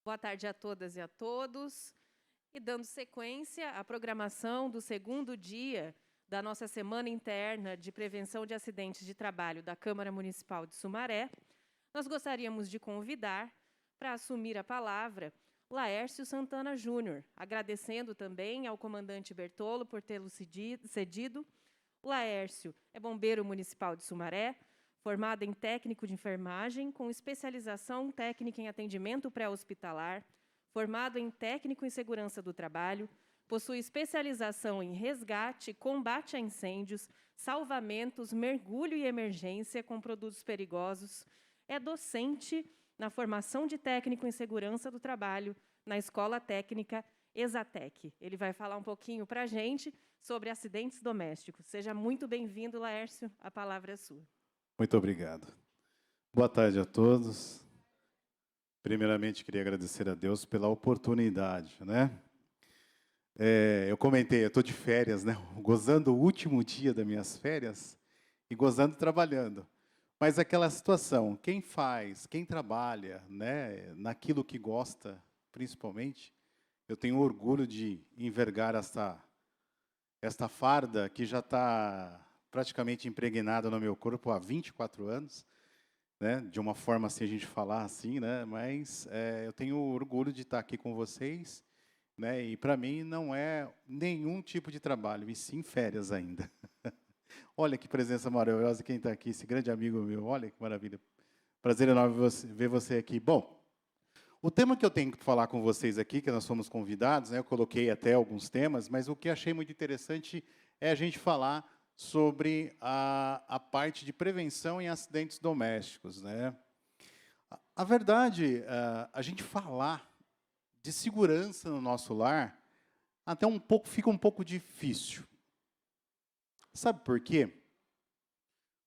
Boa tarde a todas e a todos. E dando sequência à programação do segundo dia da nossa Semana Interna de Prevenção de Acidentes de Trabalho da Câmara Municipal de Sumaré, nós gostaríamos de convidar para assumir a palavra Laércio Santana Júnior, agradecendo também ao comandante Bertolo por tê-lo cedido. Laércio é bombeiro municipal de Sumaré, formado em técnico de enfermagem, com especialização técnica em atendimento pré-hospitalar, formado em técnico em segurança do trabalho, possui especialização em resgate, combate a incêndios, salvamentos, mergulho e emergência com produtos perigosos, é docente na formação de técnico em segurança do trabalho na Escola Técnica Exatec. Ele vai falar um pouquinho para a gente sobre acidentes domésticos. Seja muito bem-vindo, Laércio. A palavra é sua. Muito obrigado. Boa tarde a todos. Primeiramente, queria agradecer a Deus pela oportunidade, né? Eu comentei, eu estou de férias, né? Gozando o último dia das minhas férias e gozando trabalhando. Mas aquela situação, quem faz, quem trabalha, né, naquilo que gosta, principalmente, eu tenho orgulho de envergar esta farda que já está praticamente impregnada no meu corpo há 24 anos, né? De uma forma assim a gente falar assim, né? Mas eu tenho orgulho de estar aqui com vocês, né? E para mim não é nenhum tipo de trabalho, e sim férias ainda. Olha que presença maravilhosa quem está aqui, esse grande amigo meu. Olha que maravilha. Prazer enorme ver você aqui. Bom, o tema que eu tenho que falar com vocês aqui, que nós fomos convidados, né? Eu coloquei até alguns temas, mas o que achei muito interessante é a gente falar sobre a parte de prevenção em acidentes domésticos, né? A verdade, a gente falar de segurança no nosso lar até fica um pouco difícil. Sabe por quê?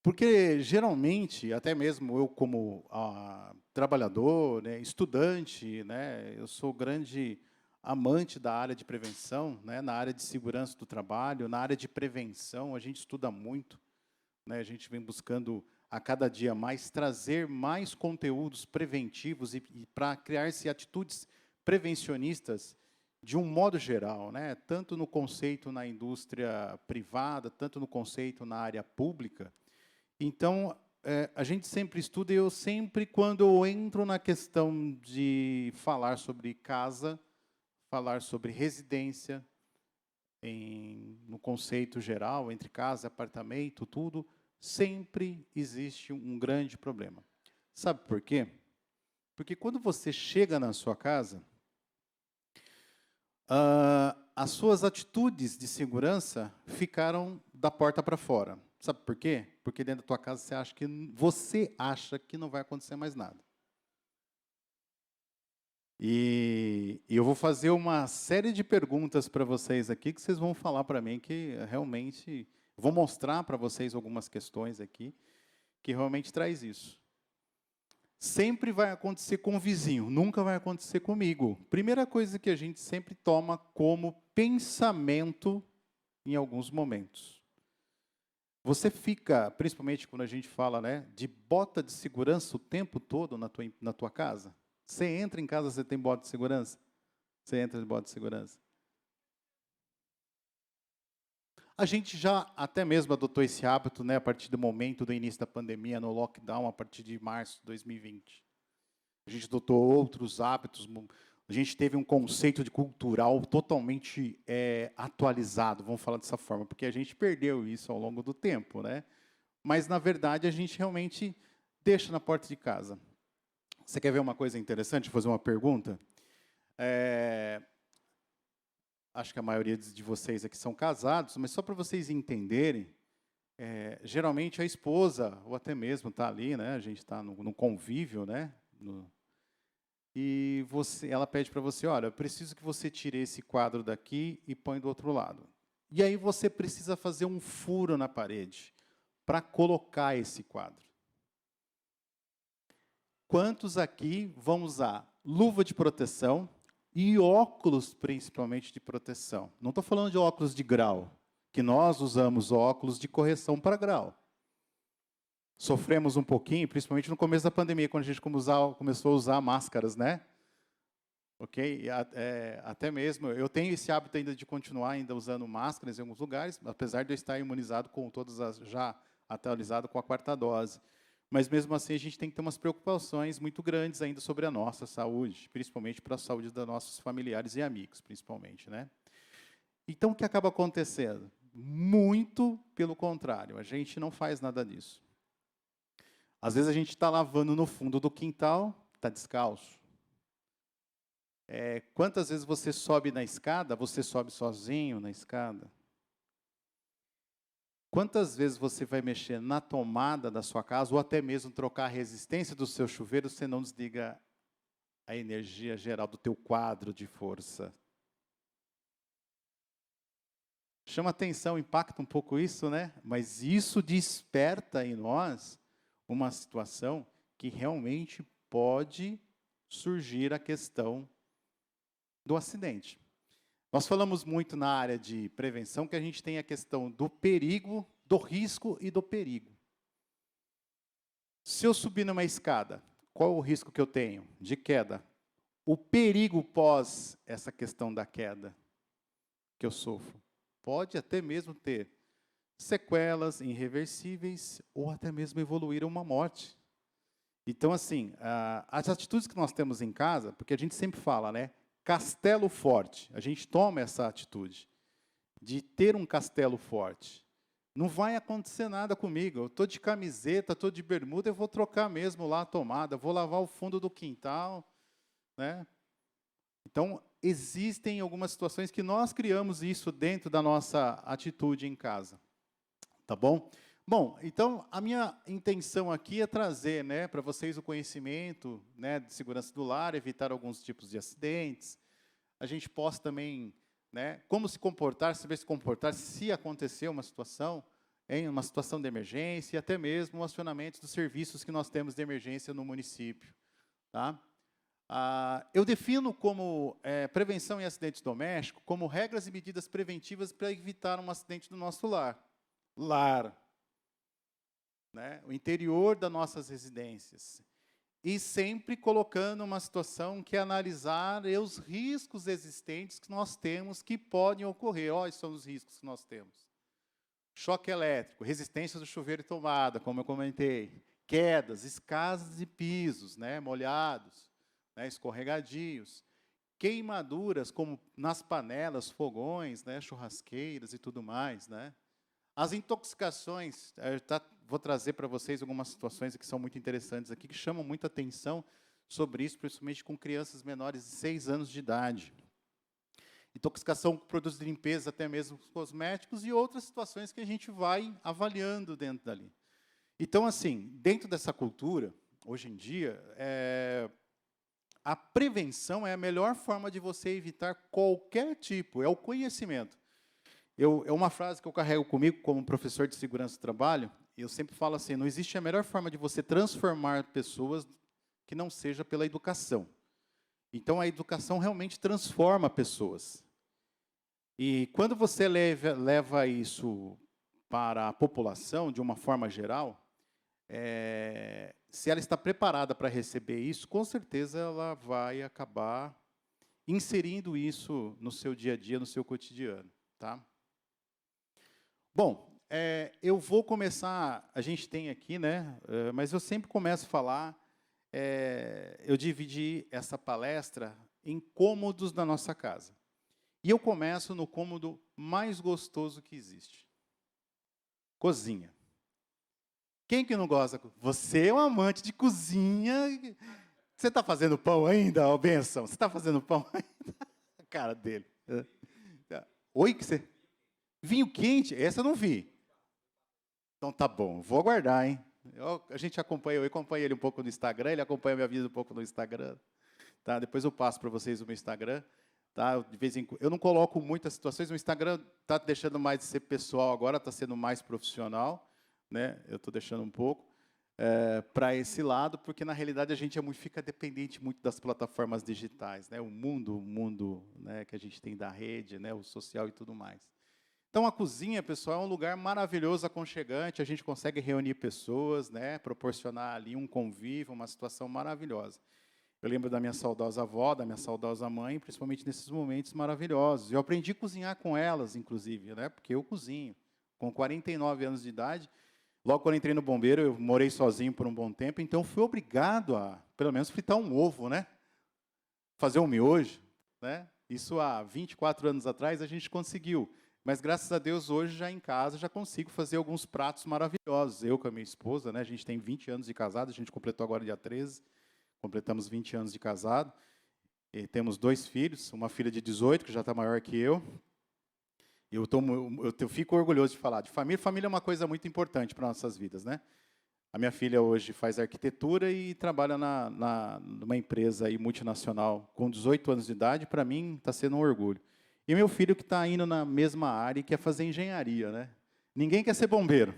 Porque, geralmente, até mesmo eu como trabalhador, né, estudante, né, eu sou grande amante da área de prevenção, né, na área de segurança do trabalho, na área de prevenção, a gente estuda muito, né, a gente vem buscando a cada dia mais trazer mais conteúdos preventivos e para criar-se atitudes prevencionistas de um modo geral, né, tanto no conceito na indústria privada, tanto no conceito na área pública. Então, a gente sempre estuda, e eu sempre, quando eu entro na questão de falar sobre casa, falar sobre residência, no conceito geral, entre casa, apartamento, tudo, sempre existe um grande problema. Sabe por quê? Porque quando você chega na sua casa, as suas atitudes de segurança ficaram da porta para fora. Sabe por quê? Porque dentro da tua casa você acha que não vai acontecer mais nada. E eu vou fazer uma série de perguntas para vocês aqui, que vocês vão falar para mim que realmente... Vou mostrar para vocês algumas questões aqui, que realmente traz isso. Sempre vai acontecer com o vizinho, nunca vai acontecer comigo. Primeira coisa que a gente sempre toma como pensamento em alguns momentos. Você fica, principalmente quando a gente fala, né, de bota de segurança o tempo todo na tua casa? Você entra em casa, você tem bota de segurança? Você entra de bota de segurança? A gente já até mesmo adotou esse hábito, né, a partir do momento do início da pandemia, no lockdown, a partir de março de 2020. A gente adotou outros hábitos, a gente teve um conceito de cultural totalmente atualizado, vamos falar dessa forma, porque a gente perdeu isso ao longo do tempo, né? Mas, na verdade, a gente realmente deixa na porta de casa. Você quer ver uma coisa interessante? Vou fazer uma pergunta? Acho que a maioria de vocês aqui são casados, mas só para vocês entenderem, geralmente a esposa, ou até mesmo está ali, né? A gente está no convívio, né? E ela pede para você, olha, eu preciso que você tire esse quadro daqui e põe do outro lado. E aí você precisa fazer um furo na parede para colocar esse quadro. Quantos aqui vão usar luva de proteção e óculos, principalmente, de proteção? Não estou falando de óculos de grau, que nós usamos óculos de correção para grau. Sofremos um pouquinho, principalmente no começo da pandemia, quando a gente começou a usar máscaras, né? ok? Até mesmo, eu tenho esse hábito ainda de continuar ainda usando máscaras em alguns lugares, apesar de eu estar imunizado com todas já atualizado com a 4ª dose. Mas, mesmo assim, a gente tem que ter umas preocupações muito grandes ainda sobre a nossa saúde, principalmente para a saúde dos nossos familiares e amigos, principalmente, né? Então, o que acaba acontecendo? Muito pelo contrário, a gente não faz nada disso. Às vezes, a gente está lavando no fundo do quintal, está descalço. Quantas vezes você sobe na escada, você sobe sozinho na escada? Quantas vezes você vai mexer na tomada da sua casa, ou até mesmo trocar a resistência do seu chuveiro, você não desliga a energia geral do teu quadro de força? Chama atenção, impacta um pouco isso, né? Mas isso desperta em nós uma situação que realmente pode surgir a questão do acidente. Nós falamos muito na área de prevenção que a gente tem a questão do perigo, do risco e do perigo. Se eu subir numa escada, qual o risco que eu tenho? De queda. O perigo pós essa questão da queda que eu sofro pode até mesmo ter sequelas irreversíveis ou até mesmo evoluir a uma morte. Então, assim, as atitudes que nós temos em casa, porque a gente sempre fala, né? Castelo forte. A gente toma essa atitude de ter um castelo forte. Não vai acontecer nada comigo. Eu estou de camiseta, estou de bermuda, eu vou trocar mesmo lá a tomada, vou lavar o fundo do quintal, né? Então, existem algumas situações que nós criamos isso dentro da nossa atitude em casa. Tá bom? Bom, então, a minha intenção aqui é trazer, né, para vocês o conhecimento, né, de segurança do lar, evitar alguns tipos de acidentes. A gente possa também, né, como se comportar, saber se comportar se acontecer uma situação, em uma situação de emergência, e até mesmo o acionamento dos serviços que nós temos de emergência no município. Tá? Eu defino como prevenção em acidentes domésticos como regras e medidas preventivas para evitar um acidente no nosso lar. Né, o interior das nossas residências. E sempre colocando uma situação que é analisar os riscos existentes que nós temos, que podem ocorrer. Olha, são os riscos que nós temos. Choque elétrico, resistência do chuveiro e tomada, como eu comentei. Quedas, escadas de pisos, né, molhados, né, escorregadios. Queimaduras, como nas panelas, fogões, né, churrasqueiras e tudo mais, né. As intoxicações, vou trazer para vocês algumas situações que são muito interessantes aqui, que chamam muita atenção sobre isso, principalmente com crianças menores de 6 anos de idade. Intoxicação com produtos de limpeza, até mesmo cosméticos, e outras situações que a gente vai avaliando dentro dali. Então, assim, dentro dessa cultura, hoje em dia, a prevenção é a melhor forma de você evitar qualquer tipo, é o conhecimento. É uma frase que eu carrego comigo como professor de segurança do trabalho, e eu sempre falo assim, não existe a melhor forma de você transformar pessoas que não seja pela educação. Então, a educação realmente transforma pessoas. E quando você leva isso para a população, de uma forma geral, se ela está preparada para receber isso, com certeza ela vai acabar inserindo isso no seu dia a dia, no seu cotidiano. Tá? Bom, eu vou começar, a gente tem aqui, né, mas eu sempre começo a falar, eu dividi essa palestra em cômodos da nossa casa. E eu começo no cômodo mais gostoso que existe. Cozinha. Quem que não gosta? Você é um amante de cozinha. Você está fazendo pão ainda, ó, benção? Você está fazendo pão ainda? A cara dele. Oi, que você... Vinho quente? Essa eu não vi. Então tá bom, vou aguardar, hein? A gente acompanha, eu acompanho ele um pouco no Instagram, ele acompanha a minha vida um pouco no Instagram. Tá? Depois eu passo para vocês o meu Instagram. Tá? De vez em quando, eu não coloco muitas situações, o Instagram está deixando mais de ser pessoal agora, está sendo mais profissional. Né? Eu estou deixando um pouco para esse lado, porque na realidade a gente fica dependente muito das plataformas digitais, né? O mundo né, que a gente tem da rede, né, o social e tudo mais. Então, a cozinha, pessoal, é um lugar maravilhoso, aconchegante, a gente consegue reunir pessoas, né, proporcionar ali um convívio, uma situação maravilhosa. Eu lembro da minha saudosa avó, da minha saudosa mãe, principalmente nesses momentos maravilhosos. Eu aprendi a cozinhar com elas, inclusive, né? Porque eu cozinho. Com 49 anos de idade, logo quando eu entrei no bombeiro, eu morei sozinho por um bom tempo, então fui obrigado a, pelo menos, fritar um ovo, né? Fazer um miojo, né? Isso há 24 anos atrás a gente conseguiu. Mas, graças a Deus, hoje, já em casa, já consigo fazer alguns pratos maravilhosos. Eu com a minha esposa, né? A gente tem 20 anos de casado, a gente completou agora dia 13, completamos 20 anos de casado. E temos 2 filhos, uma filha de 18, que já está maior que eu. Eu fico orgulhoso de falar de família. Família é uma coisa muito importante para nossas vidas, né? A minha filha hoje faz arquitetura e trabalha numa empresa aí multinacional com 18 anos de idade. Para mim, está sendo um orgulho. E meu filho que está indo na mesma área e quer fazer engenharia, né? Ninguém quer ser bombeiro.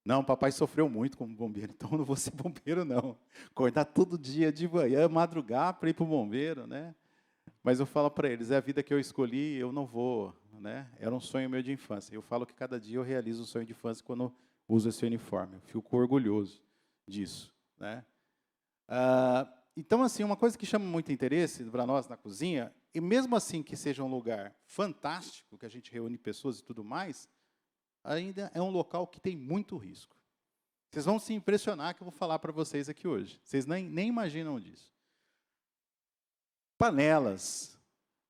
Não, papai sofreu muito como bombeiro, então eu não vou ser bombeiro, não. Acordar todo dia de manhã, madrugar para ir para o bombeiro, né? Mas eu falo para eles, é a vida que eu escolhi, eu não vou, né? Era um sonho meu de infância. Eu falo que cada dia eu realizo o sonho de infância quando uso esse uniforme. Eu fico orgulhoso disso, né? Então, assim, uma coisa que chama muito interesse para nós na cozinha, e mesmo assim que seja um lugar fantástico, que a gente reúne pessoas e tudo mais, ainda é um local que tem muito risco. Vocês vão se impressionar que eu vou falar para vocês aqui hoje. Vocês nem imaginam disso. Panelas,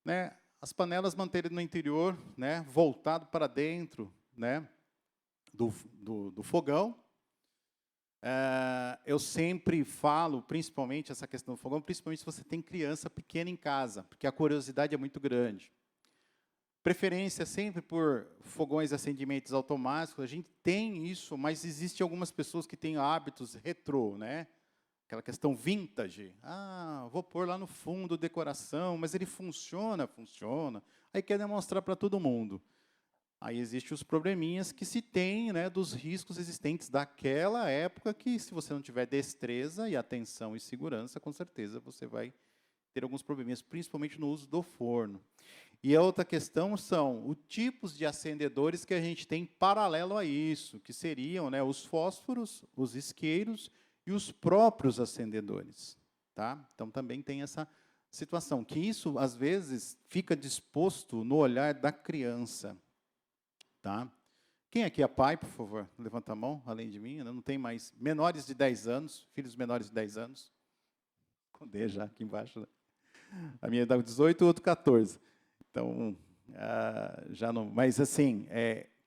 né? As panelas manterem no interior, né? Voltado para dentro, né? Do fogão. Eu sempre falo, principalmente essa questão do fogão, principalmente se você tem criança pequena em casa, porque a curiosidade é muito grande. Preferência sempre por fogões e acendimentos automáticos. A gente tem isso, mas existem algumas pessoas que têm hábitos retrô, né? Aquela questão vintage. Ah, vou pôr lá no fundo decoração, mas ele funciona, funciona. Aí quer demonstrar para todo mundo. Aí existem os probleminhas que se tem, né, dos riscos existentes daquela época que, se você não tiver destreza e atenção e segurança, com certeza você vai ter alguns probleminhas, principalmente no uso do forno. E a outra questão são os tipos de acendedores que a gente tem paralelo a isso, que seriam, né, os fósforos, os isqueiros e os próprios acendedores. Tá? Então, também tem essa situação, que isso, às vezes, fica disposto no olhar da criança. Tá? Quem aqui é pai, por favor? Levanta a mão, além de mim. Não tem mais menores de 10 anos, filhos menores de 10 anos. Esconder já aqui embaixo. Né? A minha dá 18, o outro 14. Então, já não... Mas, assim,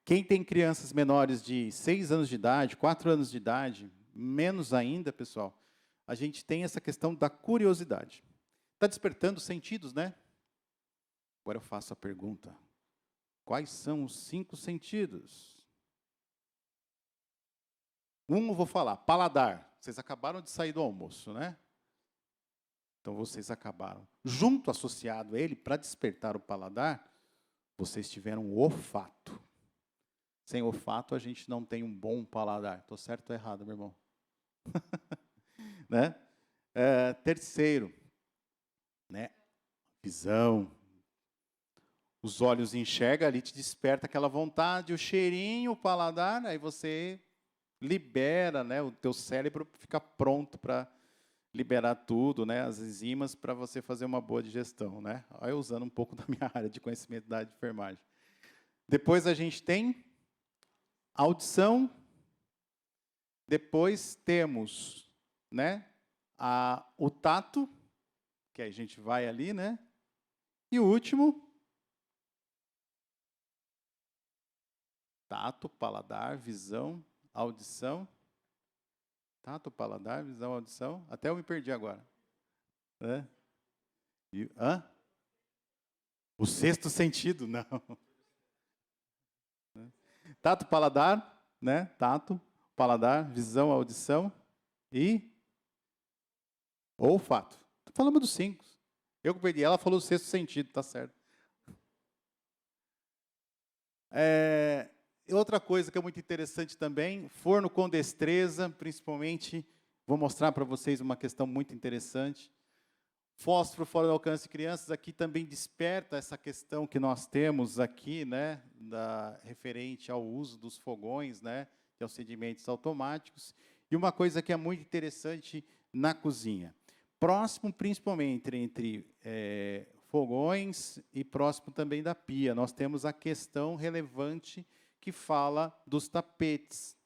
quem tem crianças menores de 6 anos de idade, 4 anos de idade, menos ainda, pessoal, a gente tem essa questão da curiosidade. Está despertando sentidos, né? Agora eu faço a pergunta. Quais são os 5 sentidos? Eu vou falar, paladar. Vocês acabaram de sair do almoço, né? Então, vocês acabaram. Junto, associado a ele, para despertar o paladar, vocês tiveram o olfato. Sem olfato, a gente não tem um bom paladar. Estou certo ou errado, meu irmão? Né? Terceiro, né? Visão. Os olhos enxergam, ali te desperta aquela vontade, o cheirinho, o paladar, aí você libera, né? O teu cérebro fica pronto para liberar tudo, né? As enzimas para você fazer uma boa digestão, né? Aí usando um pouco da minha área de conhecimento da enfermagem. Depois a gente tem audição. Depois temos, né? O tato, que a gente vai ali, né? E o último, tato, paladar, visão, audição. Tato, paladar, visão, audição. Até eu me perdi agora. O sexto sentido, não. Tato, paladar, né? Tato, paladar, visão, audição e olfato. Estou falando dos 5. Eu que perdi. Ela falou o sexto sentido, tá certo. Outra coisa que é muito interessante também, forno com destreza, principalmente, vou mostrar para vocês uma questão muito interessante. Fósforo fora do alcance de crianças, aqui também desperta essa questão que nós temos aqui, né, referente ao uso dos fogões, né, de acendamentos automáticos. E uma coisa que é muito interessante na cozinha. próximo, principalmente, entre fogões e próximo também da pia. Nós temos a questão relevante que fala dos tapetes.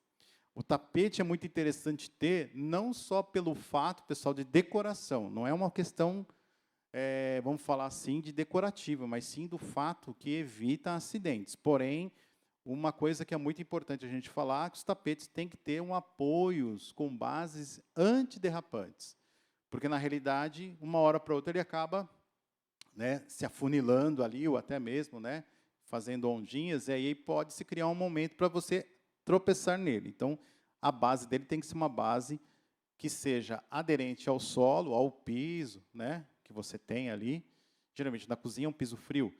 O tapete é muito interessante ter, não só pelo fato, pessoal, de decoração. Não é uma questão, vamos falar assim, de decorativa, mas sim do fato que evita acidentes. Porém, uma coisa que é muito importante a gente falar é que os tapetes têm que ter apoios com bases antiderrapantes. Porque, na realidade, uma hora para outra, ele acaba, né, se afunilando ali, ou até mesmo, né, fazendo ondinhas, e aí pode se criar um momento para você tropeçar nele. Então, a base dele tem que ser uma base que seja aderente ao solo, ao piso, né, que você tem ali. Geralmente, na cozinha, é um piso frio.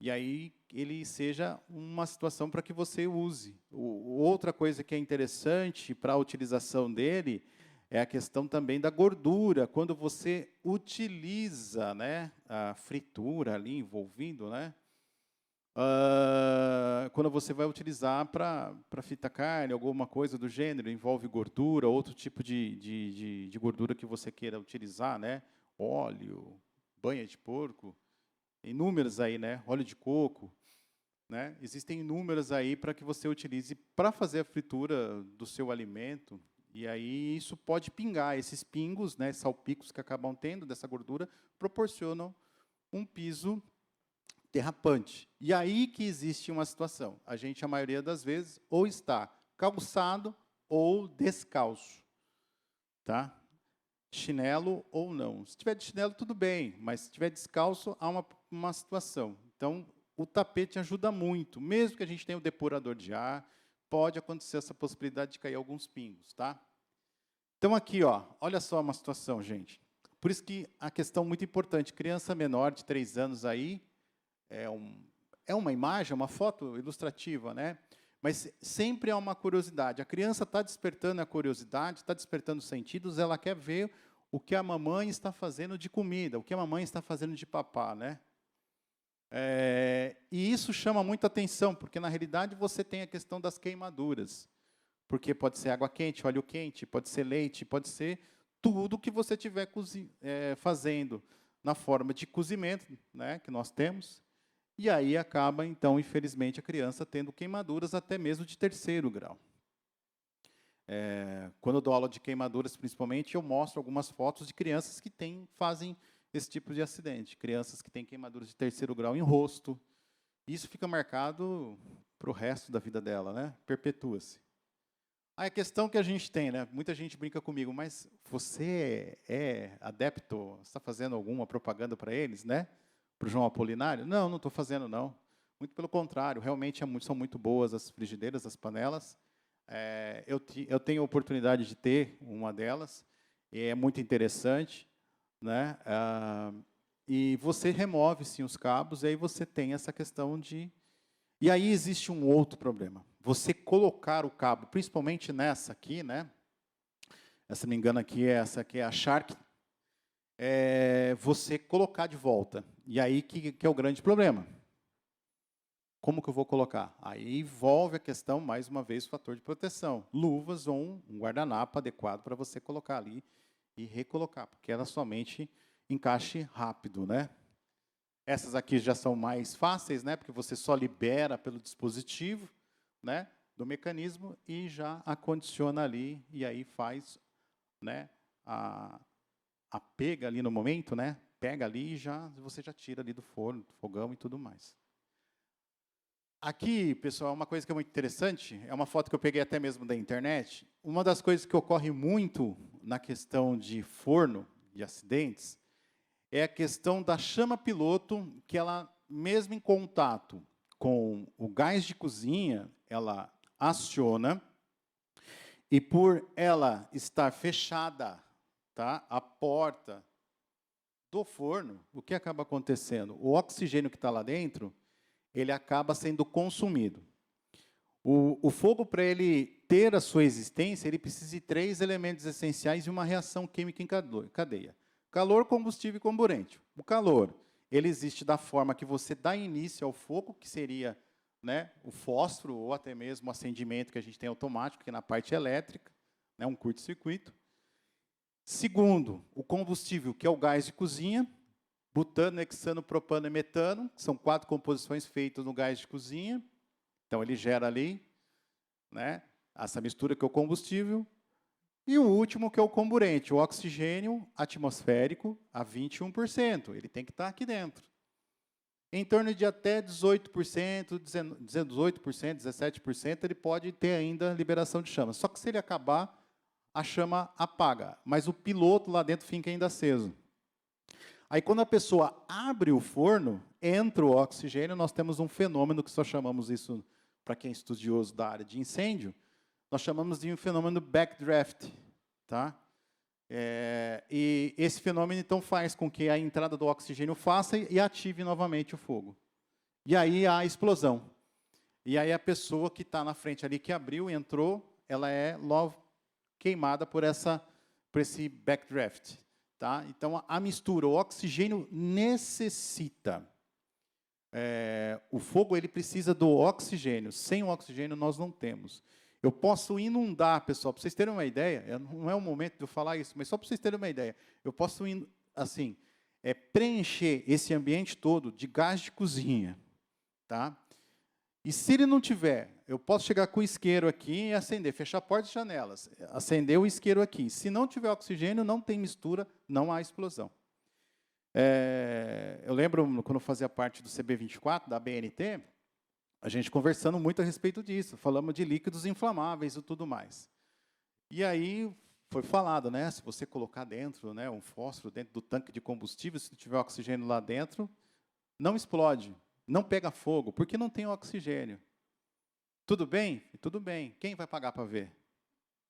E aí, ele seja uma situação para que você use. Outra coisa que é interessante para a utilização dele é a questão também da gordura. Quando você utiliza, né, a fritura ali envolvindo, né, quando você vai utilizar para fritar carne, alguma coisa do gênero, envolve gordura, outro tipo de gordura que você queira utilizar, né? Óleo, banha de porco, inúmeras aí, né? Óleo de coco, né? Existem inúmeras aí para que você utilize para fazer a fritura do seu alimento. E aí isso pode pingar, esses pingos, né, salpicos que acabam tendo dessa gordura, proporcionam um piso derrapante. E aí que existe uma situação. A gente, a maioria das vezes, ou está calçado ou descalço. Tá? Chinelo ou não. Se tiver de chinelo, tudo bem, mas se tiver descalço, há uma situação. Então, o tapete ajuda muito. Mesmo que a gente tenha o depurador de ar, pode acontecer essa possibilidade de cair alguns pingos. Tá? Então, aqui, ó, olha só uma situação, gente. Por isso que a questão muito importante, criança menor de 3 anos aí, é uma imagem, uma foto ilustrativa, né? Mas sempre há uma curiosidade. A criança está despertando a curiosidade, está despertando os sentidos, ela quer ver o que a mamãe está fazendo de comida, o que a mamãe está fazendo de papá, né? E isso chama muita atenção, porque, na realidade, você tem a questão das queimaduras. Porque pode ser água quente, óleo quente, pode ser leite, pode ser tudo que você estiver fazendo na forma de cozimento, né, que nós temos. E aí acaba, então, infelizmente, a criança tendo queimaduras até mesmo de 3º grau. Quando eu dou aula de queimaduras, principalmente, eu mostro algumas fotos de crianças que fazem esse tipo de acidente. Crianças que têm queimaduras de 3º grau em rosto. Isso fica marcado para o resto da vida dela, né? Perpetua-se. Aí a questão que a gente tem, né? Muita gente brinca comigo, mas você é adepto, está fazendo alguma propaganda para eles, né? Para o João Apolinário? Não, não estou fazendo, não. Muito pelo contrário, realmente são muito boas as frigideiras, as panelas. Eu tenho a oportunidade de ter uma delas, e é muito interessante, né? E você remove, sim, os cabos, e aí você tem essa questão de... E aí existe um outro problema. Você colocar o cabo, principalmente nessa aqui, né? Se não me engano, essa aqui é a Shark, você colocar de volta. E aí que é o grande problema. Como que eu vou colocar? Aí envolve a questão, mais uma vez, o fator de proteção. Luvas ou um guardanapo adequado para você colocar ali e recolocar, porque ela somente encaixe rápido, né? Essas aqui já são mais fáceis, né? Porque você só libera pelo dispositivo, né, do mecanismo e já acondiciona ali e aí faz, né, a pega ali no momento, né? Pega ali e você já tira ali do forno, do fogão e tudo mais. Aqui, pessoal, uma coisa que é muito interessante, é uma foto que eu peguei até mesmo da internet. Uma das coisas que ocorre muito na questão de forno, de acidentes, é a questão da chama piloto, que ela, mesmo em contato com o gás de cozinha, ela aciona, e por ela estar fechada, tá, a porta do forno, o que acaba acontecendo? O oxigênio que está lá dentro, ele acaba sendo consumido. O fogo, para ele ter a sua existência, ele precisa de 3 elementos essenciais e uma reação química em cadeia. Calor, combustível e comburente. O calor, ele existe da forma que você dá início ao fogo, que seria, né, o fósforo, ou até mesmo o acendimento que a gente tem automático, que é na parte elétrica, né, um curto-circuito. Segundo, o combustível, que é o gás de cozinha, butano, hexano, propano e metano, que são 4 composições feitas no gás de cozinha. Então, ele gera ali, né, essa mistura que é o combustível. E o último, que é o comburente, o oxigênio atmosférico, a 21%. Ele tem que estar aqui dentro. Em torno de até 18%, 17%, ele pode ter ainda liberação de chama. Só que se ele acabar, a chama apaga. Mas o piloto lá dentro fica ainda aceso. Aí, quando a pessoa abre o forno, entra o oxigênio, nós temos um fenômeno que só chamamos isso, para quem é estudioso da área de incêndio, nós chamamos de um fenômeno backdraft. Tá? E esse fenômeno, então, faz com que a entrada do oxigênio faça e ative novamente o fogo. E aí há a explosão. E aí a pessoa que está na frente ali, que abriu, entrou, ela é logo queimada por esse backdraft. Tá? Então, a mistura, o oxigênio necessita. O fogo ele precisa do oxigênio. Sem o oxigênio, nós não temos. Eu posso inundar, pessoal, para vocês terem uma ideia, não é o momento de eu falar isso, mas só para vocês terem uma ideia, eu posso, assim, preencher esse ambiente todo de gás de cozinha. Tá? E se ele não tiver, eu posso chegar com o isqueiro aqui e acender, fechar portas e janelas, acender o isqueiro aqui. Se não tiver oxigênio, não tem mistura, não há explosão. Eu lembro, quando eu fazia parte do CB24, da BNT, a gente conversando muito a respeito disso, falamos de líquidos inflamáveis e tudo mais. E aí foi falado, né, se você colocar dentro, né, um fósforo dentro do tanque de combustível, se não tiver oxigênio lá dentro, não explode, não pega fogo, porque não tem oxigênio. Tudo bem? Tudo bem. Quem vai pagar para ver?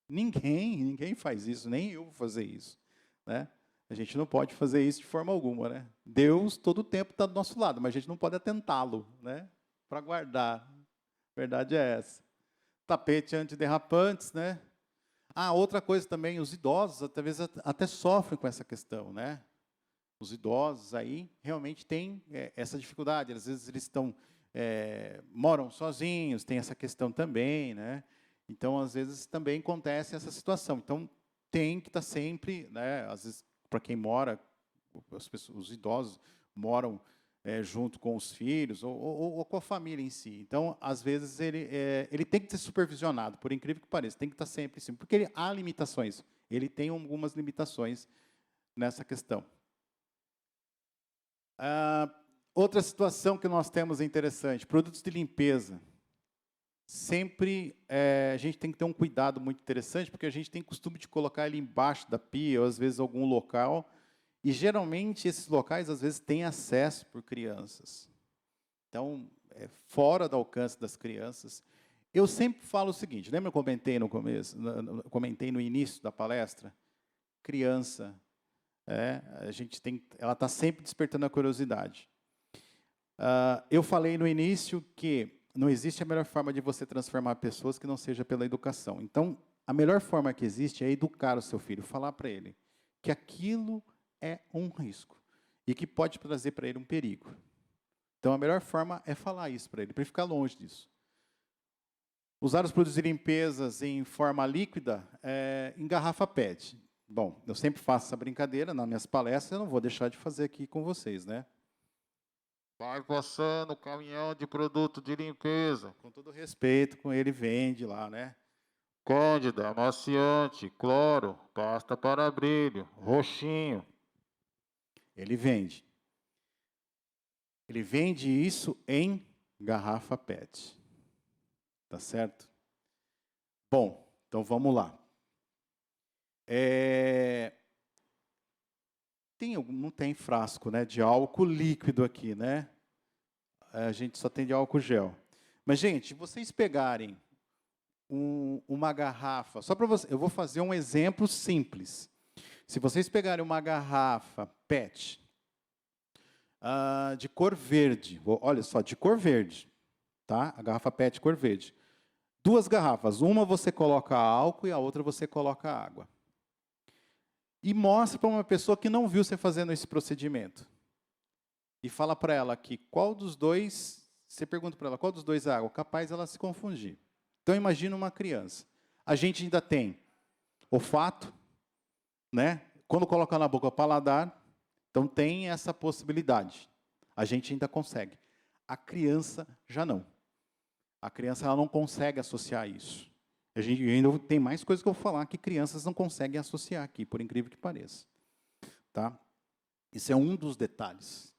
Ninguém faz isso, nem eu vou fazer isso. Né? A gente não pode fazer isso de forma alguma. Né? Deus, todo o tempo, está do nosso lado, mas a gente não pode atentá-lo, né? Para guardar. A verdade é essa. Tapete antiderrapantes, né? Outra coisa também, os idosos, talvez até sofrem com essa questão, né? Os idosos aí realmente têm essa dificuldade. Às vezes eles moram sozinhos, tem essa questão também, né? Então, às vezes, também acontece essa situação. Então, tem que estar sempre, né? Às vezes, para quem mora, os idosos moram junto com os filhos ou com a família em si. Então, às vezes, ele tem que ser supervisionado, por incrível que pareça, tem que estar sempre em cima, porque há limitações. Ele tem algumas limitações nessa questão. Outra situação que nós temos interessante, produtos de limpeza. Sempre a gente tem que ter um cuidado muito interessante, porque a gente tem costume de colocar ele embaixo da pia, ou às vezes algum local, e geralmente esses locais às vezes têm acesso por crianças. Então, fora do alcance das crianças. Eu sempre falo o seguinte, lembra que eu comentei no começo, comentei no início da palestra? Criança, ela está sempre despertando a curiosidade. Eu falei no início que não existe a melhor forma de você transformar pessoas que não seja pela educação. Então, a melhor forma que existe é educar o seu filho, falar para ele que aquilo é um risco e que pode trazer para ele um perigo. Então, a melhor forma é falar isso para ele ficar longe disso. Usar os produtos de limpeza em forma líquida, em garrafa PET. Bom, eu sempre faço essa brincadeira nas minhas palestras, eu não vou deixar de fazer aqui com vocês, né? Vai passando o caminhão de produto de limpeza. Com todo respeito, com ele vende lá, né? Cândida, amaciante, cloro, pasta para brilho, roxinho. Ele vende. Ele vende isso em garrafa PET. Tá certo? Bom, então vamos lá. Não tem frasco, né, de álcool líquido aqui, né? A gente só tem de álcool gel. Mas, gente, vocês pegarem uma garrafa, só para você, eu vou fazer um exemplo simples. Se vocês pegarem uma garrafa PET de cor verde, olha só, de cor verde, tá? A garrafa PET cor verde. 2 garrafas, uma você coloca álcool e a outra você coloca água. E mostra para uma pessoa que não viu você fazendo esse procedimento. E fala para ela que qual dos dois, você pergunta para ela qual dos dois é água, capaz ela se confundir. Então imagina uma criança. A gente ainda tem olfato, né? Quando coloca na boca, paladar, então tem essa possibilidade. A gente ainda consegue. A criança já não. A criança ela não consegue associar isso. A gente ainda tem mais coisas que eu vou falar que crianças não conseguem associar aqui, por incrível que pareça. Tá? Isso é um dos detalhes.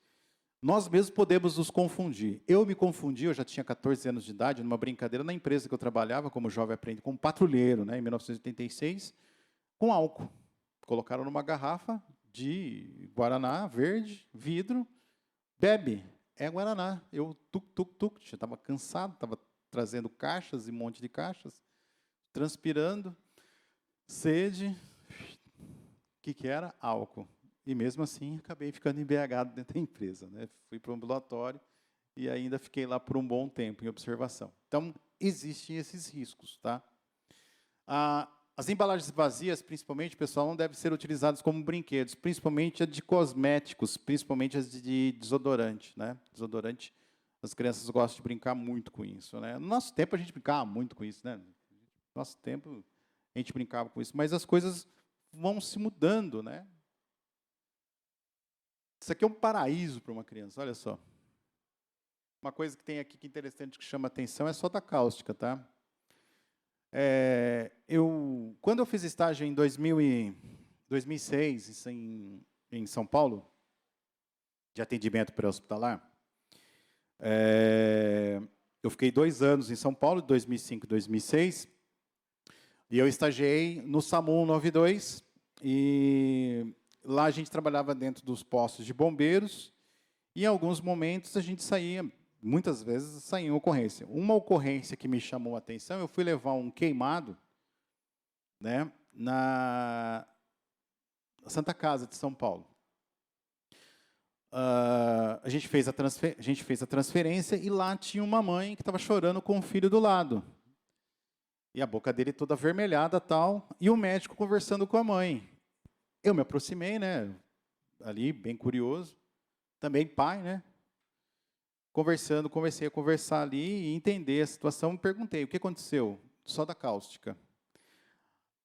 Nós mesmos podemos nos confundir. Eu me confundi, eu já tinha 14 anos de idade, numa brincadeira na empresa que eu trabalhava, como jovem aprende, como patrulheiro, né, em 1986, com álcool. Colocaram numa garrafa de Guaraná verde, vidro, bebe, é Guaraná. Eu, já estava cansado, estava trazendo caixas e um monte de caixas, transpirando, sede, o que era? Álcool. E mesmo assim, acabei ficando embriagado dentro da empresa, né? Fui para o ambulatório e ainda fiquei lá por um bom tempo em observação. Então, existem esses riscos, tá? As embalagens vazias, principalmente, pessoal, não devem ser utilizadas como brinquedos, principalmente as de cosméticos, principalmente as de desodorante, né? Desodorante, as crianças gostam de brincar muito com isso, né? No nosso tempo, a gente brincava muito com isso, né? No nosso tempo, a gente brincava com isso, mas as coisas vão se mudando, né? Isso aqui é um paraíso para uma criança, olha só. Uma coisa que tem aqui que é interessante, que chama atenção, é soda cáustica, tá? Quando eu fiz estágio em 2006, em São Paulo, de atendimento pré-hospitalar, eu fiquei 2 anos em São Paulo, de 2005 a 2006, e eu estagiei no SAMU 92, e lá a gente trabalhava dentro dos postos de bombeiros, e em alguns momentos a gente saía, muitas vezes saía em ocorrência. Uma ocorrência que me chamou a atenção, eu fui levar um queimado, né, na Santa Casa de São Paulo. A gente fez a transferência e lá tinha uma mãe que estava chorando com o filho do lado. E a boca dele toda avermelhada, tal, e o médico conversando com a mãe. Eu me aproximei, né, ali, bem curioso, também pai, né, comecei a conversar ali e entender a situação, me perguntei, o que aconteceu? Soda cáustica.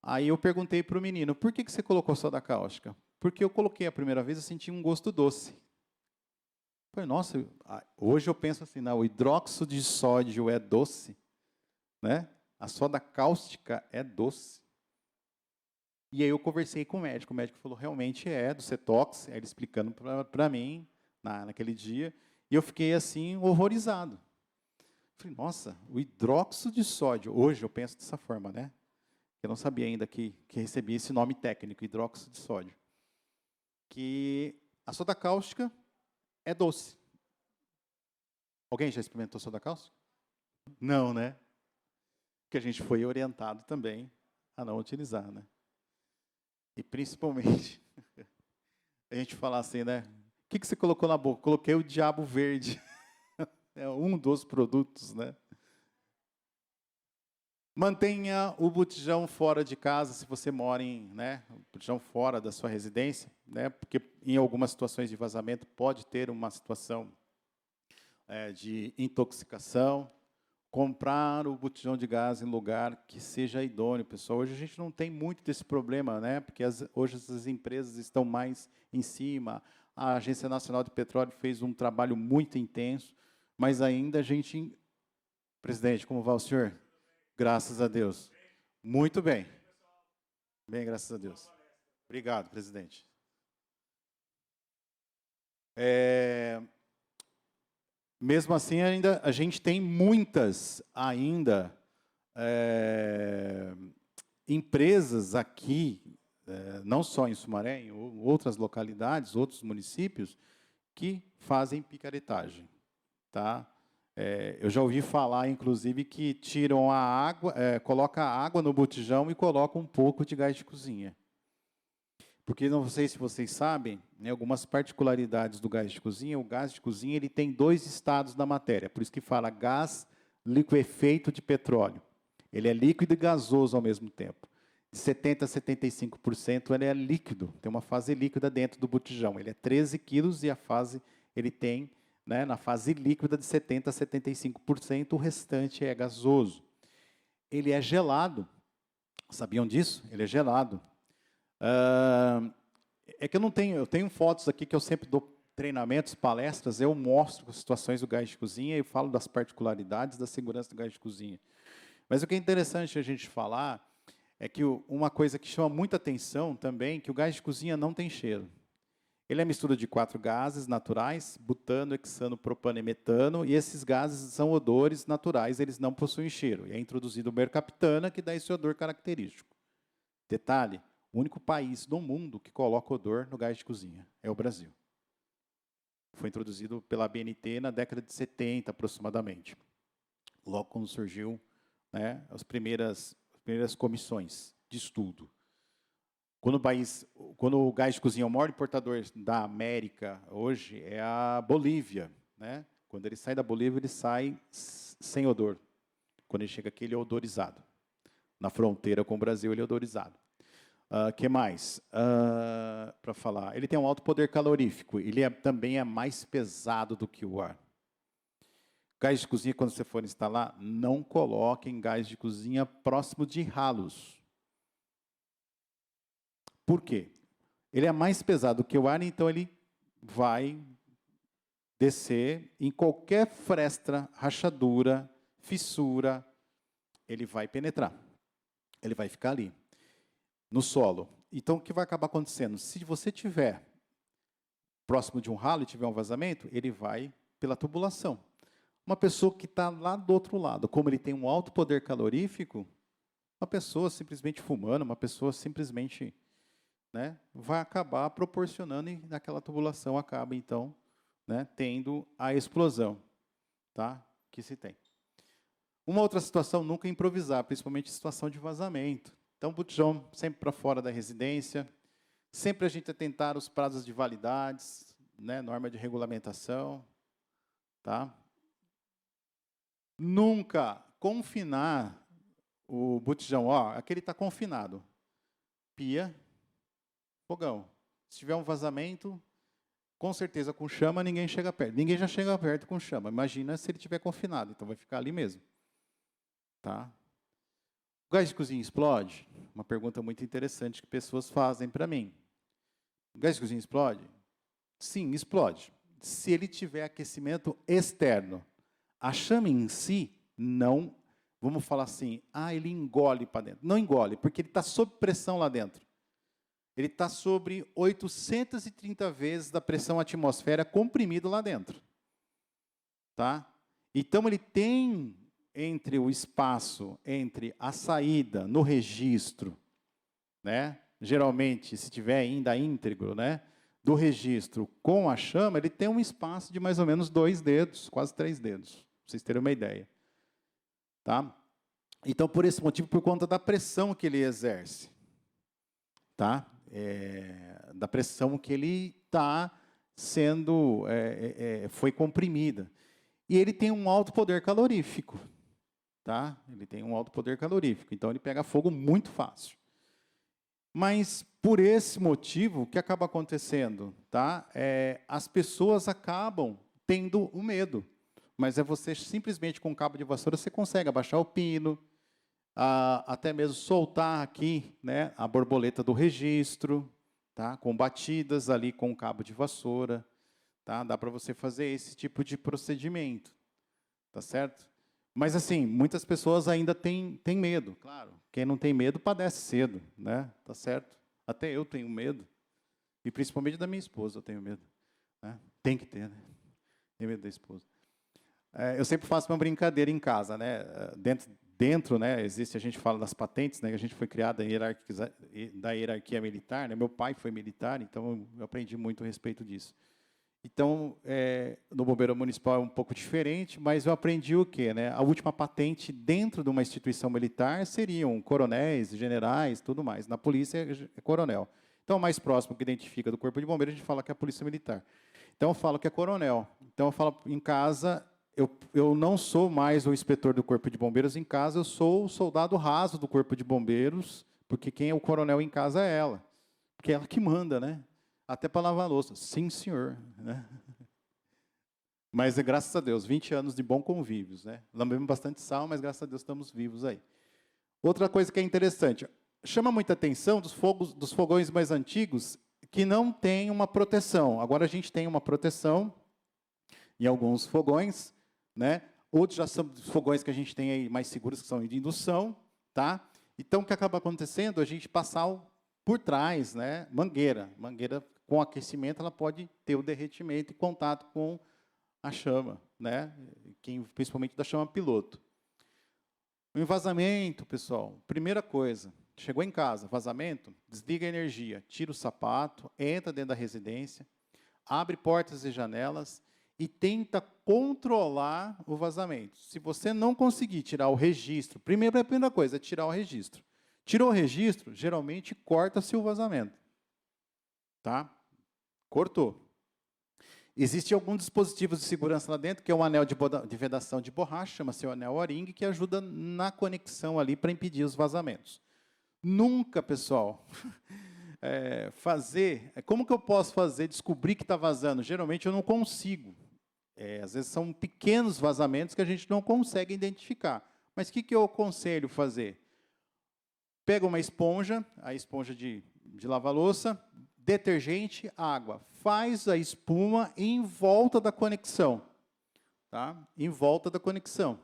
Aí eu perguntei para o menino, por que você colocou soda cáustica? Porque eu coloquei a primeira vez e senti um gosto doce. Eu falei, nossa, hoje eu penso assim, não, o hidróxido de sódio é doce, né? A soda cáustica é doce. E aí eu conversei com o médico falou, realmente é, do Cetox, ele explicando para mim, naquele dia, e eu fiquei assim, horrorizado. Falei, nossa, o hidróxido de sódio, hoje eu penso dessa forma, né? Eu não sabia ainda que recebia esse nome técnico, hidróxido de sódio. Que a soda cáustica é doce. Alguém já experimentou soda cáustica? Não, né? Porque a gente foi orientado também a não utilizar, né? E principalmente, a gente fala assim, né? O que você colocou na boca? Coloquei o diabo verde. É um dos produtos, né? Mantenha o botijão fora de casa, se você mora o botijão fora da sua residência, né? Porque em algumas situações de vazamento pode ter uma situação de intoxicação. Comprar o botijão de gás em lugar que seja idôneo, pessoal. Hoje a gente não tem muito desse problema, né? Porque hoje as empresas estão mais em cima. A Agência Nacional de Petróleo fez um trabalho muito intenso, mas ainda a gente... Presidente, como vai o senhor? Graças a Deus. Muito bem. Bem, graças a Deus. Obrigado, presidente. Mesmo assim, ainda a gente tem muitas empresas aqui, não só em Sumaré, em outras localidades, outros municípios, que fazem picaretagem, tá? Eu já ouvi falar, inclusive, que tiram a água, coloca a água no botijão e coloca um pouco de gás de cozinha. Porque não sei se vocês sabem, né, algumas particularidades do gás de cozinha. O gás de cozinha ele tem 2 estados da matéria, por isso que fala gás liquefeito de petróleo. Ele é líquido e gasoso ao mesmo tempo. De 70% a 75% ele é líquido, tem uma fase líquida dentro do botijão. Ele é 13 quilos e a fase ele tem, né, na fase líquida de 70% a 75%, o restante é gasoso. Ele é gelado, sabiam disso? Ele é gelado. É que eu tenho fotos aqui que eu sempre dou treinamentos, palestras, eu mostro situações do gás de cozinha e falo das particularidades da segurança do gás de cozinha. Mas o que é interessante a gente falar é que uma coisa que chama muita atenção também, que o gás de cozinha não tem cheiro. Ele é a mistura de 4 gases naturais, butano, hexano, propano e metano, e esses gases são odores naturais, eles não possuem cheiro. E é introduzido o mercaptana, que dá esse odor característico. Detalhe, o único país do mundo que coloca odor no gás de cozinha é o Brasil. Foi introduzido pela ABNT na década de 70, aproximadamente. Logo quando surgiu, né, as primeiras comissões de estudo. Quando o gás de cozinha, o maior importador da América hoje é a Bolívia, né? Quando ele sai da Bolívia, ele sai sem odor. Quando ele chega aqui, ele é odorizado. Na fronteira com o Brasil, ele é odorizado. Que mais? Para falar, ele tem um alto poder calorífico. Ele também é mais pesado do que o ar. Gás de cozinha, quando você for instalar, não coloquem gás de cozinha próximo de ralos. Por quê? Ele é mais pesado que o ar, então ele vai descer em qualquer fresta, rachadura, fissura, ele vai penetrar. Ele vai ficar ali, no solo. Então, o que vai acabar acontecendo? Se você tiver próximo de um ralo e tiver um vazamento, ele vai pela tubulação. Uma pessoa que está lá do outro lado, como ele tem um alto poder calorífico, uma pessoa simplesmente fumando, uma pessoa simplesmente, né, vai acabar proporcionando e naquela tubulação acaba, então, né, tendo a explosão, tá, que se tem. Uma outra situação, nunca improvisar, principalmente em situação de vazamento. Então, botijão sempre para fora da residência, sempre a gente atentar os prazos de validades, né, norma de regulamentação, tá? Nunca confinar o botijão, ó, aquele está confinado, pia, fogão. Se tiver um vazamento, com certeza com chama ninguém chega perto. Ninguém já chega perto com chama. Imagina se ele estiver confinado, então vai ficar ali mesmo. Tá? O gás de cozinha explode? Uma pergunta muito interessante que pessoas fazem para mim. O gás de cozinha explode? Sim, explode. Se ele tiver aquecimento externo. A chama em si não, vamos falar assim, ele engole para dentro. Não engole, porque ele está sob pressão lá dentro. Ele está sobre 830 vezes da pressão atmosfera comprimido lá dentro. Tá? Então, ele tem entre o espaço, entre a saída no registro, né? Geralmente, se tiver ainda íntegro, né, do registro com a chama, ele tem um espaço de mais ou menos 2 dedos, quase 3 dedos, para vocês terem uma ideia. Tá? Então, por esse motivo, por conta da pressão que ele exerce, tá? Da pressão que ele está sendo, foi comprimida. E ele tem um alto poder calorífico. Tá? Ele tem um alto poder calorífico, então ele pega fogo muito fácil. Mas, por esse motivo, o que acaba acontecendo? Tá? As pessoas acabam tendo o medo. Mas você simplesmente com um cabo de vassoura, você consegue abaixar o pino, até mesmo soltar aqui, né, a borboleta do registro, tá? Com batidas ali com um cabo de vassoura. Tá? Dá para você fazer esse tipo de procedimento. Tá certo? Mas, assim, muitas pessoas ainda têm medo. Claro, quem não tem medo padece cedo, né? Tá certo? Até eu tenho medo. E, principalmente, da minha esposa, eu tenho medo. Né? Tem que ter, né? Tem medo da esposa. Eu sempre faço uma brincadeira em casa, né? Dentro, né, existe, a gente fala das patentes, né? A gente foi criado da hierarquia militar, né? Meu pai foi militar, então eu aprendi muito a respeito disso. Então, no Bombeiro Municipal é um pouco diferente, mas eu aprendi o quê? Né? A última patente dentro de uma instituição militar seriam coronéis, generais, tudo mais. Na polícia é coronel. Então, o mais próximo que identifica do Corpo de Bombeiros, a gente fala que é a Polícia Militar. Então, eu falo que é coronel. Então, eu falo, em casa, eu não sou mais o inspetor do Corpo de Bombeiros, em casa eu sou o soldado raso do Corpo de Bombeiros, porque quem é o coronel em casa é ela. Porque é ela que manda, né? Até para lavar a louça. Sim, senhor. Né? Mas, graças a Deus, 20 anos de bom convívios. Né? Lambemos bastante sal, mas, graças a Deus, estamos vivos aí. Outra coisa que é interessante, chama muita atenção dos fogões mais antigos que não tem uma proteção. Agora a gente tem uma proteção em alguns fogões, né? Outros já são fogões que a gente tem aí mais seguros, que são de indução, tá? Então, o que acaba acontecendo? A gente passar por trás, né? Mangueira com aquecimento, ela pode ter o derretimento e contato com a chama, né? Principalmente da chama piloto. O envasamento, pessoal, primeira coisa, chegou em casa, vazamento, desliga a energia, tira o sapato, entra dentro da residência, abre portas e janelas e tenta controlar o vazamento. Se você não conseguir tirar o registro, a primeira coisa é tirar o registro. Tirou o registro, geralmente corta-se o vazamento. Tá? Cortou. Existem alguns dispositivos de segurança lá dentro, que é um anel de vedação de borracha, chama-se o anel O-ring, que ajuda na conexão ali para impedir os vazamentos. Nunca, pessoal, como que eu posso descobrir que está vazando? Geralmente eu não consigo. Às vezes são pequenos vazamentos que a gente não consegue identificar. Mas o que eu aconselho fazer? Pega uma esponja, a esponja de lavar louça, detergente, água. Faz a espuma em volta da conexão. Tá? Em volta da conexão.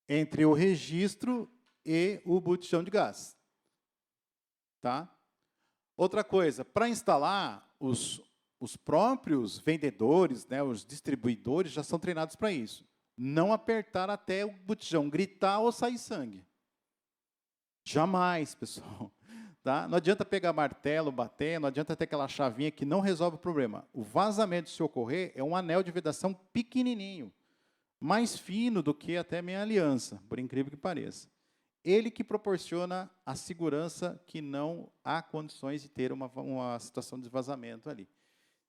Entre o registro e o botijão de gás. Tá? Outra coisa, para instalar, os próprios vendedores, né, os distribuidores, já são treinados para isso. Não apertar até o botijão gritar ou sair sangue. Jamais, pessoal. Tá? Não adianta pegar martelo, bater, não adianta ter aquela chavinha que não resolve o problema. O vazamento, se ocorrer, é um anel de vedação pequenininho, mais fino do que até minha aliança, por incrível que pareça. Ele que proporciona a segurança que não há condições de ter uma situação de vazamento ali.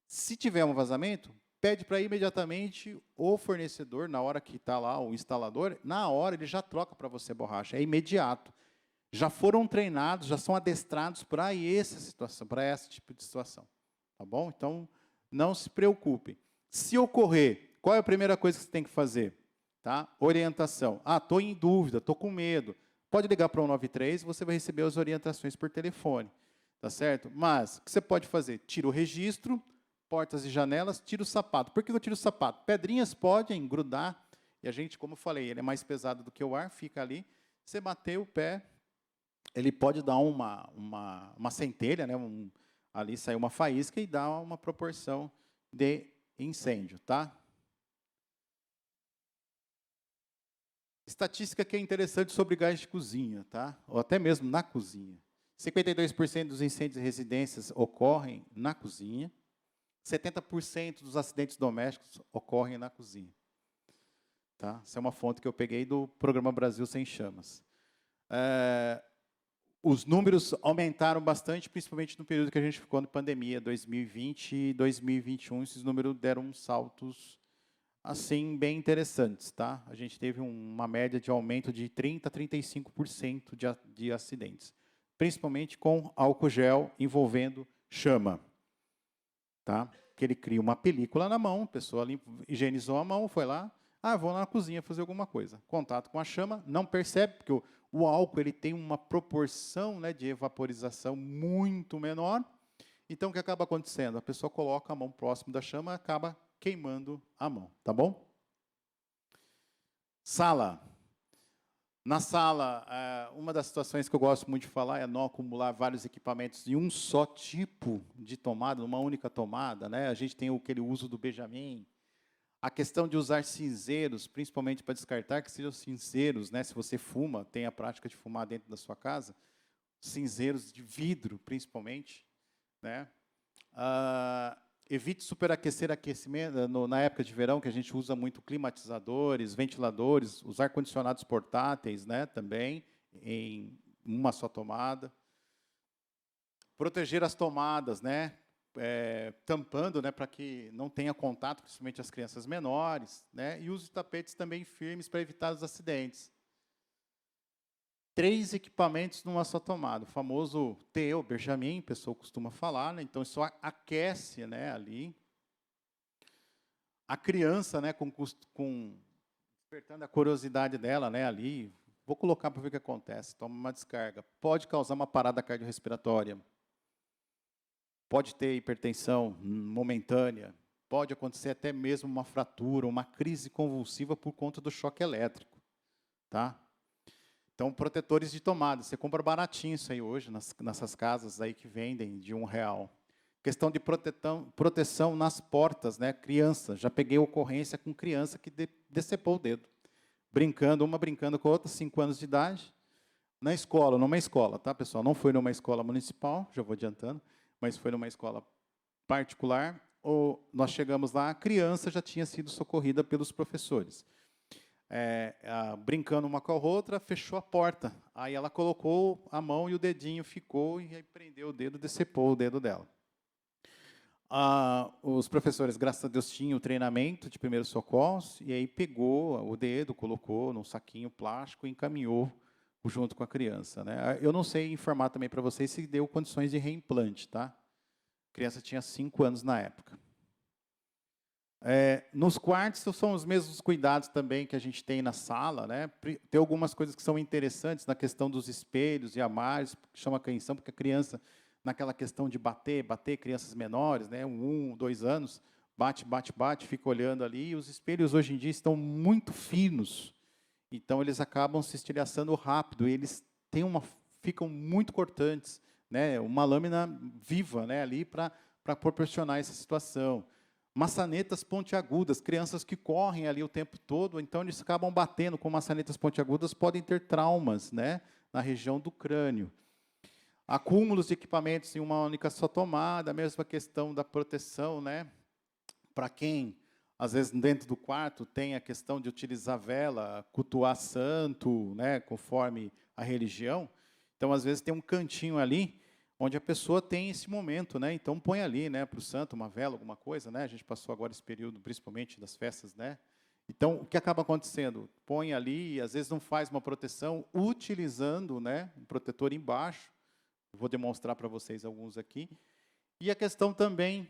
Se tiver um vazamento, pede para imediatamente o fornecedor, na hora que está lá o instalador, na hora ele já troca para você a borracha, é imediato. Já foram treinados, já são adestrados para essa situação, para esse tipo de situação. Tá bom? Então, não se preocupe. Se ocorrer, qual é a primeira coisa que você tem que fazer? Tá? Orientação. Estou em dúvida, estou com medo. Pode ligar para o 193, você vai receber as orientações por telefone. Tá certo? Mas, o que você pode fazer? Tira o registro, portas e janelas, tira o sapato. Por que eu tiro o sapato? Pedrinhas podem grudar, e a gente, como eu falei, ele é mais pesado do que o ar, fica ali. Você bater o pé, ele pode dar uma centelha, né? Ali sai uma faísca e dá uma proporção de incêndio, tá? Estatística que é interessante sobre gás de cozinha, tá? Ou até mesmo na cozinha. 52% dos incêndios em residências ocorrem na cozinha. 70% dos acidentes domésticos ocorrem na cozinha. Tá? Essa é uma fonte que eu peguei do programa Brasil Sem Chamas. Os números aumentaram bastante, principalmente no período que a gente ficou na pandemia, 2020 e 2021. Esses números deram saltos assim bem interessantes, tá? A gente teve uma média de aumento de 30% a 35% de acidentes, principalmente com álcool gel envolvendo chama, tá? Que ele cria uma película na mão, a pessoa higienizou a mão, foi lá, vou lá na cozinha fazer alguma coisa. Contato com a chama, não percebe, porque o álcool ele tem uma proporção, né, de evaporização muito menor. Então, o que acaba acontecendo? A pessoa coloca a mão próximo da chama e acaba queimando a mão, tá bom? Sala. Na sala, uma das situações que eu gosto muito de falar é não acumular vários equipamentos em um só tipo de tomada, numa única tomada, né? A gente tem aquele uso do Benjamin. A questão de usar cinzeiros, principalmente para descartar, que sejam cinzeiros, né? Se você fuma, tem a prática de fumar dentro da sua casa, cinzeiros de vidro, principalmente, né? Evite superaquecer aquecimento na época de verão, que a gente usa muito climatizadores, ventiladores, os ar-condicionados portáteis, né, também, em uma só tomada. Proteger as tomadas, né, tampando, né, para que não tenha contato, principalmente as crianças menores, né, e use tapetes também firmes para evitar os acidentes. 3 equipamentos numa só tomada, o famoso TE, Benjamin, a pessoa costuma falar, né? Então isso aquece, né, ali. A criança, né, despertando a curiosidade dela, né, ali, Vou colocar para ver o que acontece. Toma uma descarga. Pode causar uma parada cardiorrespiratória. Pode ter hipertensão momentânea. Pode acontecer até mesmo uma fratura, uma crise convulsiva por conta do choque elétrico. Tá? Então, protetores de tomada. Você compra baratinho isso aí hoje, nessas casas aí que vendem de R$1. Questão de proteção nas portas, né? Criança. Já peguei ocorrência com criança que decepou o dedo. Uma brincando com a outra, 5 anos de idade. Na escola, numa escola, tá, pessoal? Não foi numa escola municipal, já vou adiantando, mas foi numa escola particular. Nós chegamos lá, a criança já tinha sido socorrida pelos professores. Brincando uma com a outra, fechou a porta. Aí ela colocou a mão e o dedinho ficou, e aí prendeu o dedo, decepou o dedo dela. Os professores, graças a Deus, tinham o treinamento de primeiros socorros, e aí pegou o dedo, colocou num saquinho plástico e encaminhou junto com a criança, né? Eu não sei informar também para vocês se deu condições de reimplante, tá? A criança tinha 5 anos na época. Nos quartos são os mesmos cuidados também que a gente tem na sala, né? Tem algumas coisas que são interessantes na questão dos espelhos e armários, que chama atenção, porque a criança, naquela questão de bater crianças menores, né? 1, 2 anos, bate, fica olhando ali, e os espelhos hoje em dia estão muito finos, então eles acabam se estilhaçando rápido, e eles ficam muito cortantes, né? Uma lâmina viva, né? Ali para proporcionar essa situação. Maçanetas pontiagudas, crianças que correm ali o tempo todo, então eles acabam batendo com maçanetas pontiagudas, podem ter traumas, né, na região do crânio. Acúmulos de equipamentos em uma única só tomada, a mesma questão da proteção, né, para quem, às vezes, dentro do quarto, tem a questão de utilizar vela, cultuar santo, né, conforme a religião, então, às vezes, tem um cantinho ali, onde a pessoa tem esse momento, né? Então põe ali, né, para o santo, uma vela, alguma coisa, né? A gente passou agora esse período, principalmente das festas, né? Então, o que acaba acontecendo? Põe ali, e às vezes não faz uma proteção, utilizando, né, um protetor embaixo. Vou demonstrar para vocês alguns aqui. E a questão também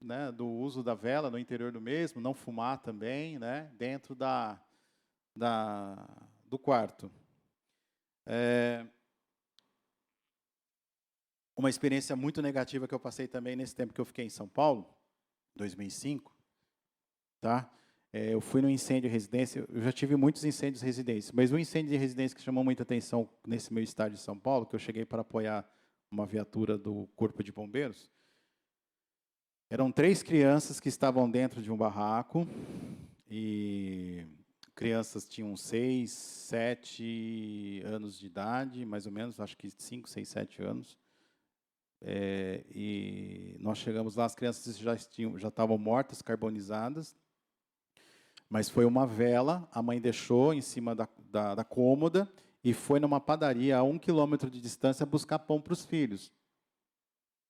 né, do uso da vela no interior do mesmo, não fumar também, né, dentro do quarto. Uma experiência muito negativa que eu passei também nesse tempo que eu fiquei em São Paulo, 2005, tá? Eu fui no incêndio de residência, eu já tive muitos incêndios de residência, mas um incêndio de residência que chamou muita atenção nesse meu estado de São Paulo, que eu cheguei para apoiar uma viatura do Corpo de Bombeiros, eram 3 crianças que estavam dentro de um barraco, e crianças tinham 6, 7 anos de idade, mais ou menos, acho que 5, 6, 7 anos. E nós chegamos lá, as crianças já estavam mortas, carbonizadas, mas foi uma vela, a mãe deixou em cima da cômoda e foi numa padaria a 1 quilômetro de distância buscar pão para os filhos.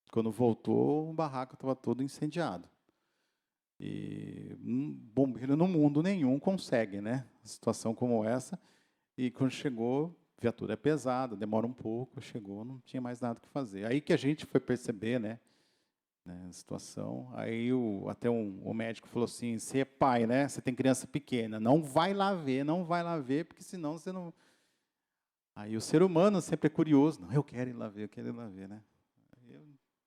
Quando voltou, o barraco estava todo incendiado. E bombeiro no mundo nenhum consegue, né? Uma situação como essa. E quando chegou, a viatura é pesada, demora um pouco, chegou, não tinha mais nada que fazer. Aí que a gente foi perceber, né, a situação. Aí o médico falou assim: você é pai, né? Você tem criança pequena, não vai lá ver, porque senão você não. Aí o ser humano sempre é curioso, não, eu quero ir lá ver, né? Aí eu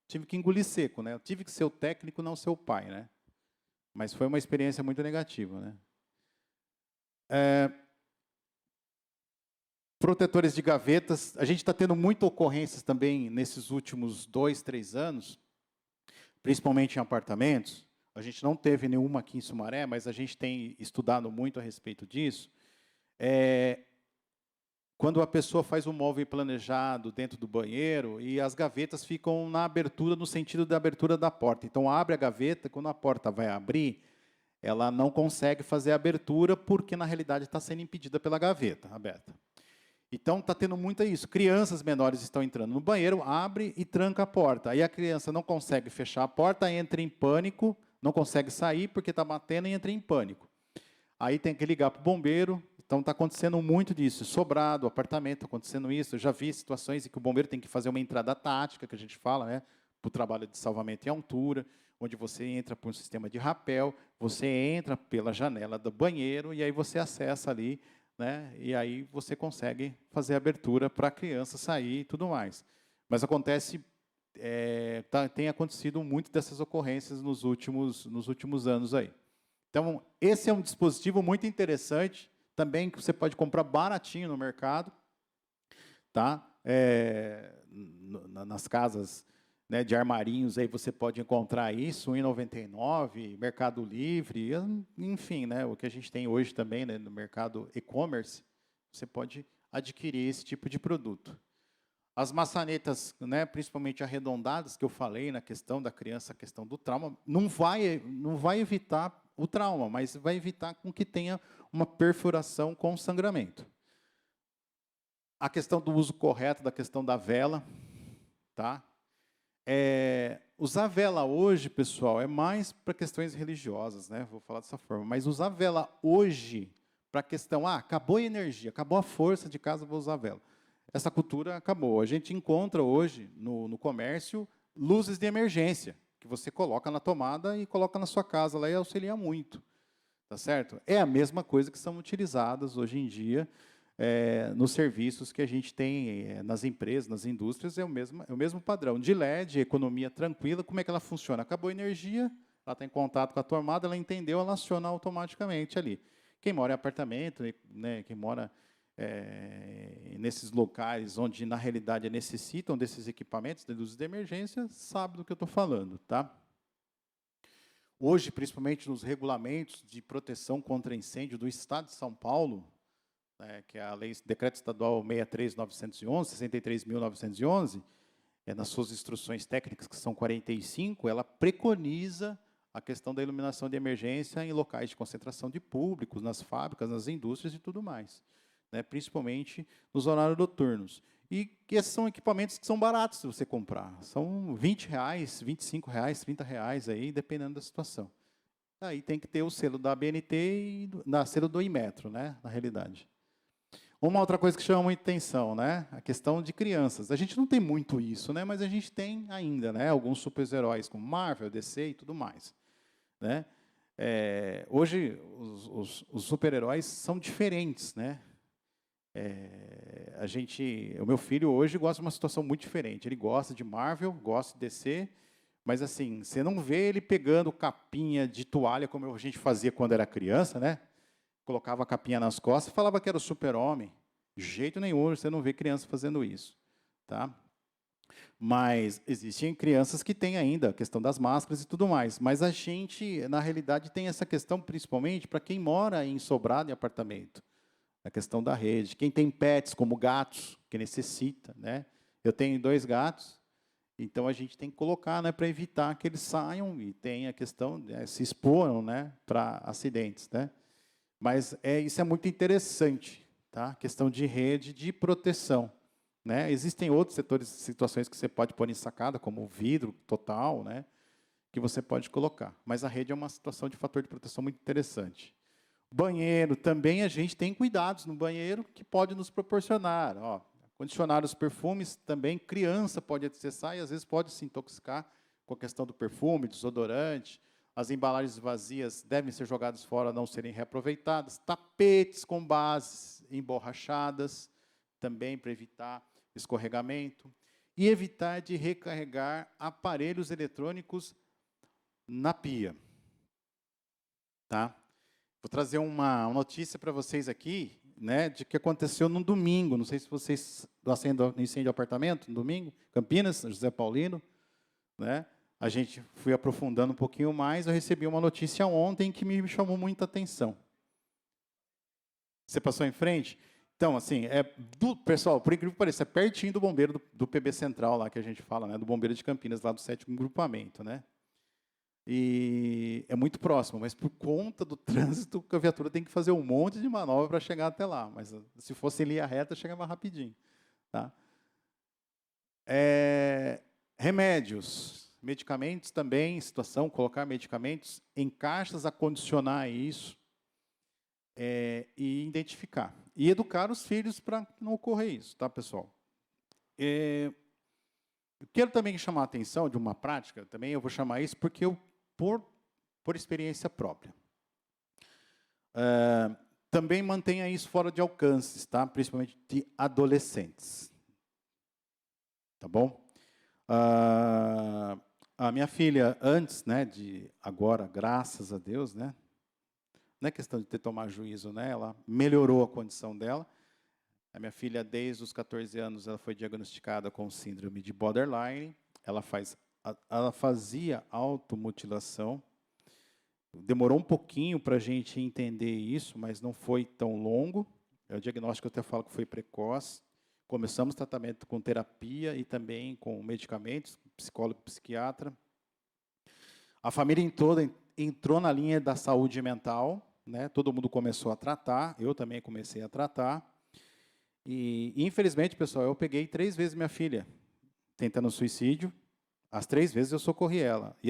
tive que engolir seco, né? Eu tive que ser o técnico, não ser o pai, né? Mas foi uma experiência muito negativa, né? Protetores de gavetas, a gente está tendo muitas ocorrências também nesses últimos 2, 3 anos, principalmente em apartamentos. A gente não teve nenhuma aqui em Sumaré, mas a gente tem estudado muito a respeito disso. Quando a pessoa faz um móvel planejado dentro do banheiro e as gavetas ficam na abertura, no sentido da abertura da porta. Então, abre a gaveta, quando a porta vai abrir, ela não consegue fazer a abertura porque, na realidade, está sendo impedida pela gaveta aberta. Então, está tendo muito isso. Crianças menores estão entrando no banheiro, abre e tranca a porta. Aí a criança não consegue fechar a porta, entra em pânico, não consegue sair porque está batendo e entra em pânico. Aí tem que ligar para o bombeiro. Então, está acontecendo muito disso. Sobrado, apartamento, acontecendo isso. Eu já vi situações em que o bombeiro tem que fazer uma entrada tática, que a gente fala, né, para o trabalho de salvamento em altura, onde você entra por um sistema de rapel, você entra pela janela do banheiro e aí você acessa ali né? E aí você consegue fazer a abertura para a criança sair e tudo mais. Mas acontece, tem acontecido muito dessas ocorrências nos últimos anos aí. Então, esse é um dispositivo muito interessante, também que você pode comprar baratinho no mercado, tá? Nas casas, né, de armarinhos aí você pode encontrar isso, R$ 1,99, Mercado Livre, enfim, né, o que a gente tem hoje também, né, no mercado e-commerce, você pode adquirir esse tipo de produto. As maçanetas, né, principalmente arredondadas, que eu falei na questão da criança, a questão do trauma, não vai evitar o trauma, mas vai evitar com que tenha uma perfuração com sangramento. A questão do uso correto da questão da vela, tá? Usar vela hoje, pessoal, é mais para questões religiosas, né? Vou falar dessa forma. Mas usar vela hoje para a questão, acabou a energia, acabou a força de casa, vou usar vela. Essa cultura acabou. A gente encontra hoje no comércio luzes de emergência, que você coloca na tomada e coloca na sua casa lá e auxilia muito. Tá certo? É a mesma coisa que são utilizadas hoje em dia nos serviços que a gente tem nas empresas, nas indústrias, é o mesmo padrão. De LED, economia tranquila, como é que ela funciona? Acabou a energia, ela está em contato com a tomada, ela entendeu, ela aciona automaticamente ali. Quem mora em apartamento, né, quem mora nesses locais onde, na realidade, necessitam desses equipamentos de luzes de emergência, sabe do que eu estou falando, tá? Hoje, principalmente nos regulamentos de proteção contra incêndio do Estado de São Paulo, que é a lei, decreto estadual 63.911, 63.911, nas suas instruções técnicas, que são 45, ela preconiza a questão da iluminação de emergência em locais de concentração de públicos, nas fábricas, nas indústrias e tudo mais, né, principalmente nos horários noturnos. E que esses são equipamentos que são baratos de você comprar. São R$20, R$25, R$30 aí, dependendo da situação. Aí tem que ter o selo da ABNT e o selo do Inmetro, né, na realidade. Uma outra coisa que chama muita atenção, né, a questão de crianças. A gente não tem muito isso, né, mas a gente tem ainda, né, alguns super-heróis como Marvel, DC e tudo mais, né. Hoje os super-heróis são diferentes, né. O meu filho hoje gosta de uma situação muito diferente. Ele gosta de Marvel, gosta de DC, mas assim, você não vê ele pegando capinha de toalha como a gente fazia quando era criança, né? Colocava a capinha nas costas e falava que era o super-homem. De jeito nenhum, você não vê criança fazendo isso, tá? Mas existem crianças que têm ainda a questão das máscaras e tudo mais. Mas a gente, na realidade, tem essa questão principalmente para quem mora em sobrado em apartamento. A questão da rede. Quem tem pets, como gatos, que necessita, né? Eu tenho 2 gatos, então a gente tem que colocar, né, para evitar que eles saiam e tenha a questão, se exponham, né, para acidentes, né? Mas isso é muito interessante, tá? Questão de rede de proteção, né? Existem outros setores, situações que você pode pôr em sacada, como o vidro total, né, que você pode colocar. Mas a rede é uma situação de fator de proteção muito interessante. Banheiro, também a gente tem cuidados no banheiro que pode nos proporcionar. Condicionar os perfumes, também criança pode acessar e às vezes pode se intoxicar com a questão do perfume, desodorante. As embalagens vazias devem ser jogadas fora, não serem reaproveitadas. Tapetes com bases emborrachadas, também para evitar escorregamento. E evitar de recarregar aparelhos eletrônicos na pia. Tá? Vou trazer uma notícia para vocês aqui, né, de que aconteceu no domingo. Não sei se vocês do incêndio de apartamento, no domingo, Campinas, José Paulino, né? A gente foi aprofundando um pouquinho mais. Eu recebi uma notícia ontem que me chamou muita atenção. Você passou em frente? Então, assim, pessoal, por incrível que pareça, é pertinho do bombeiro do PB Central, lá que a gente fala, né, do bombeiro de Campinas, lá do 7º grupamento, né? E é muito próximo, mas por conta do trânsito, a viatura tem que fazer um monte de manobra para chegar até lá. Mas se fosse em linha reta, chegava rapidinho. Tá? Remédios, medicamentos também, situação, colocar medicamentos em caixas, acondicionar isso e identificar. E educar os filhos para não ocorrer isso, tá, pessoal? Eu quero também chamar a atenção de uma prática, também eu vou chamar isso porque por experiência própria. também mantenha isso fora de alcance, tá? Principalmente de adolescentes. Tá bom? A minha filha, antes, né, de agora, graças a Deus, né? Não é questão de ter tomar juízo, né? Ela melhorou a condição dela. A minha filha, desde os 14 anos, ela foi diagnosticada com síndrome de borderline. Ela fazia automutilação. Demorou um pouquinho para a gente entender isso, mas não foi tão longo. O diagnóstico eu até falo que foi precoce. Começamos tratamento com terapia e também com medicamentos, psicólogo, psiquiatra. A família toda entrou na linha da saúde mental, né? Todo mundo começou a tratar, eu também comecei a tratar. E, infelizmente, pessoal, eu peguei 3 vezes minha filha tentando suicídio. As 3 vezes eu socorri ela. E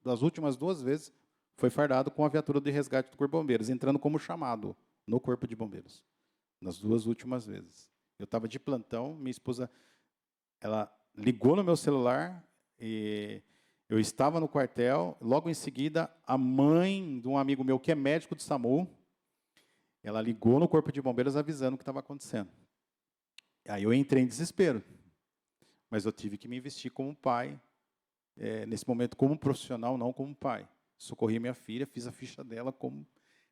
das últimas 2 vezes foi fardado com a viatura de resgate do Corpo de Bombeiros, entrando como chamado no Corpo de Bombeiros. Nas 2 últimas vezes. Eu estava de plantão, minha esposa, ela ligou no meu celular, e eu estava no quartel, logo em seguida, a mãe de um amigo meu, que é médico do SAMU, ela ligou no Corpo de Bombeiros avisando o que estava acontecendo. Aí eu entrei em desespero, mas eu tive que me investir como pai, nesse momento como profissional, não como pai. Socorri minha filha, fiz a ficha dela como...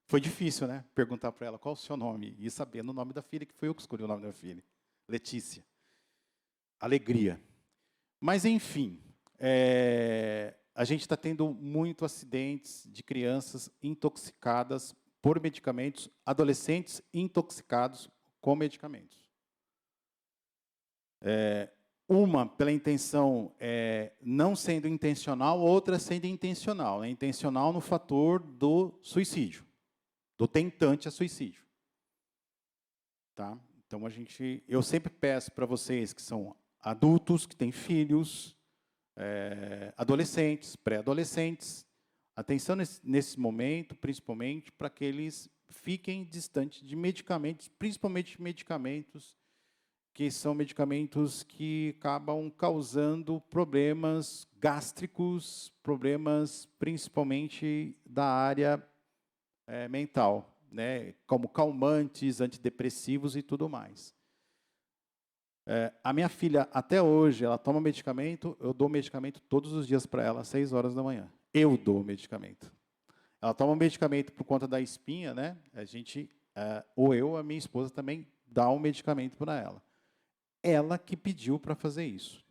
Foi difícil, né? Perguntar para ela qual o seu nome e sabendo o nome da filha, que foi eu que escolhi o nome da filha. Letícia. Alegria. Mas, enfim, a gente está tendo muitos acidentes de crianças intoxicadas por medicamentos, adolescentes intoxicados com medicamentos. Uma pela intenção não sendo intencional, outra sendo intencional. É intencional no fator do suicídio, do tentante a suicídio. Tá? Então, eu sempre peço para vocês que são adultos, que têm filhos, adolescentes, pré-adolescentes, atenção nesse momento, principalmente para que eles fiquem distantes de medicamentos, principalmente medicamentos que são medicamentos que acabam causando problemas gástricos, problemas principalmente da área mental, né, como calmantes, antidepressivos e tudo mais. A minha filha, até hoje, ela toma medicamento, eu dou medicamento todos os dias para ela, às 6 horas da manhã. Eu dou medicamento. Ela toma medicamento por conta da espinha, né? Ou eu, a minha esposa, também dá um medicamento para ela. Ela que pediu para fazer isso.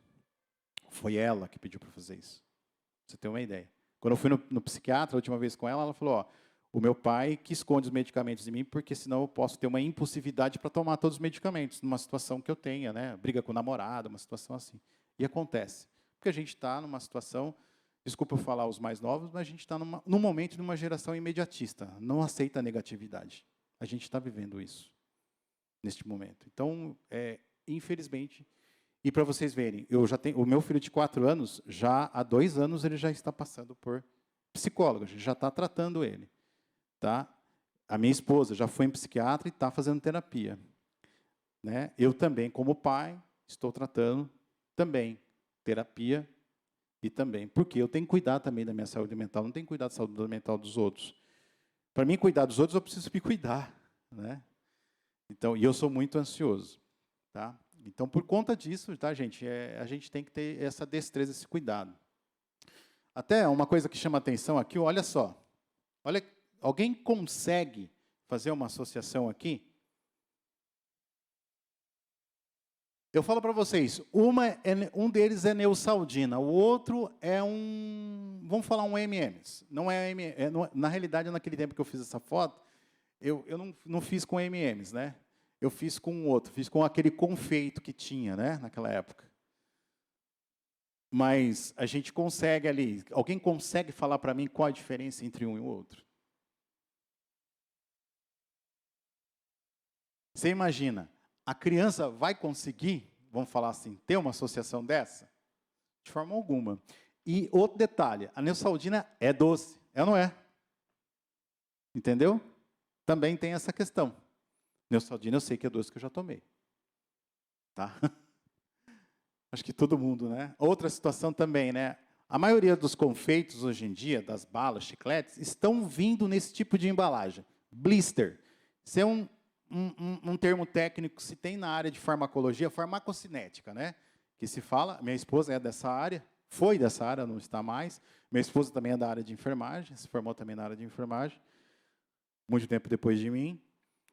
Foi ela que pediu para fazer isso. Pra você ter uma ideia. Quando eu fui no psiquiatra, a última vez com ela, ela falou, ó, o meu pai que esconde os medicamentos de mim, porque senão eu posso ter uma impulsividade para tomar todos os medicamentos, numa situação que eu tenha, né? Briga com o namorado, uma situação assim. E acontece. Porque a gente está numa situação, desculpa eu falar os mais novos, mas a gente está num momento de uma geração imediatista, não aceita a negatividade. A gente está vivendo isso, neste momento. Então, infelizmente, e para vocês verem, o meu filho de 4 anos, já há 2 anos, ele já está passando por psicólogo, a gente já está tratando ele. Tá? A minha esposa já foi em psiquiatra e está fazendo terapia. Né? Eu também, como pai, estou tratando também terapia e também, porque eu tenho que cuidar também da minha saúde mental, não tenho que cuidar da saúde mental dos outros. Para mim, cuidar dos outros, eu preciso me cuidar. Né? Então, e eu sou muito ansioso. Tá? Então, por conta disso, tá, gente, a gente tem que ter essa destreza, esse cuidado. Até uma coisa que chama atenção aqui, olha só. Olha, alguém consegue fazer uma associação aqui? Eu falo para vocês, um deles é Neosaldina, o outro é vamos falar um M&M's. Não é na realidade, naquele tempo que eu fiz essa foto, eu não fiz com M&M's, né? Eu fiz com outro, fiz com aquele confeito que tinha, né, naquela época. Mas a gente consegue ali, alguém consegue falar para mim qual a diferença entre um e o outro? Você imagina, a criança vai conseguir, vamos falar assim, ter uma associação dessa? De forma alguma. E outro detalhe, a Neosaldina é doce, ou não é? Entendeu? Também tem essa questão. Neosaldina eu sei que é doce, que eu já tomei. Tá? Acho que todo mundo, né? Outra situação também, né? A maioria dos confeitos hoje em dia, das balas, chicletes, estão vindo nesse tipo de embalagem. Blister. Isso é um termo técnico que se tem na área de farmacologia, farmacocinética, né? Que se fala, minha esposa é dessa área, foi dessa área, não está mais. Minha esposa também é da área de enfermagem, se formou também na área de enfermagem, muito tempo depois de mim.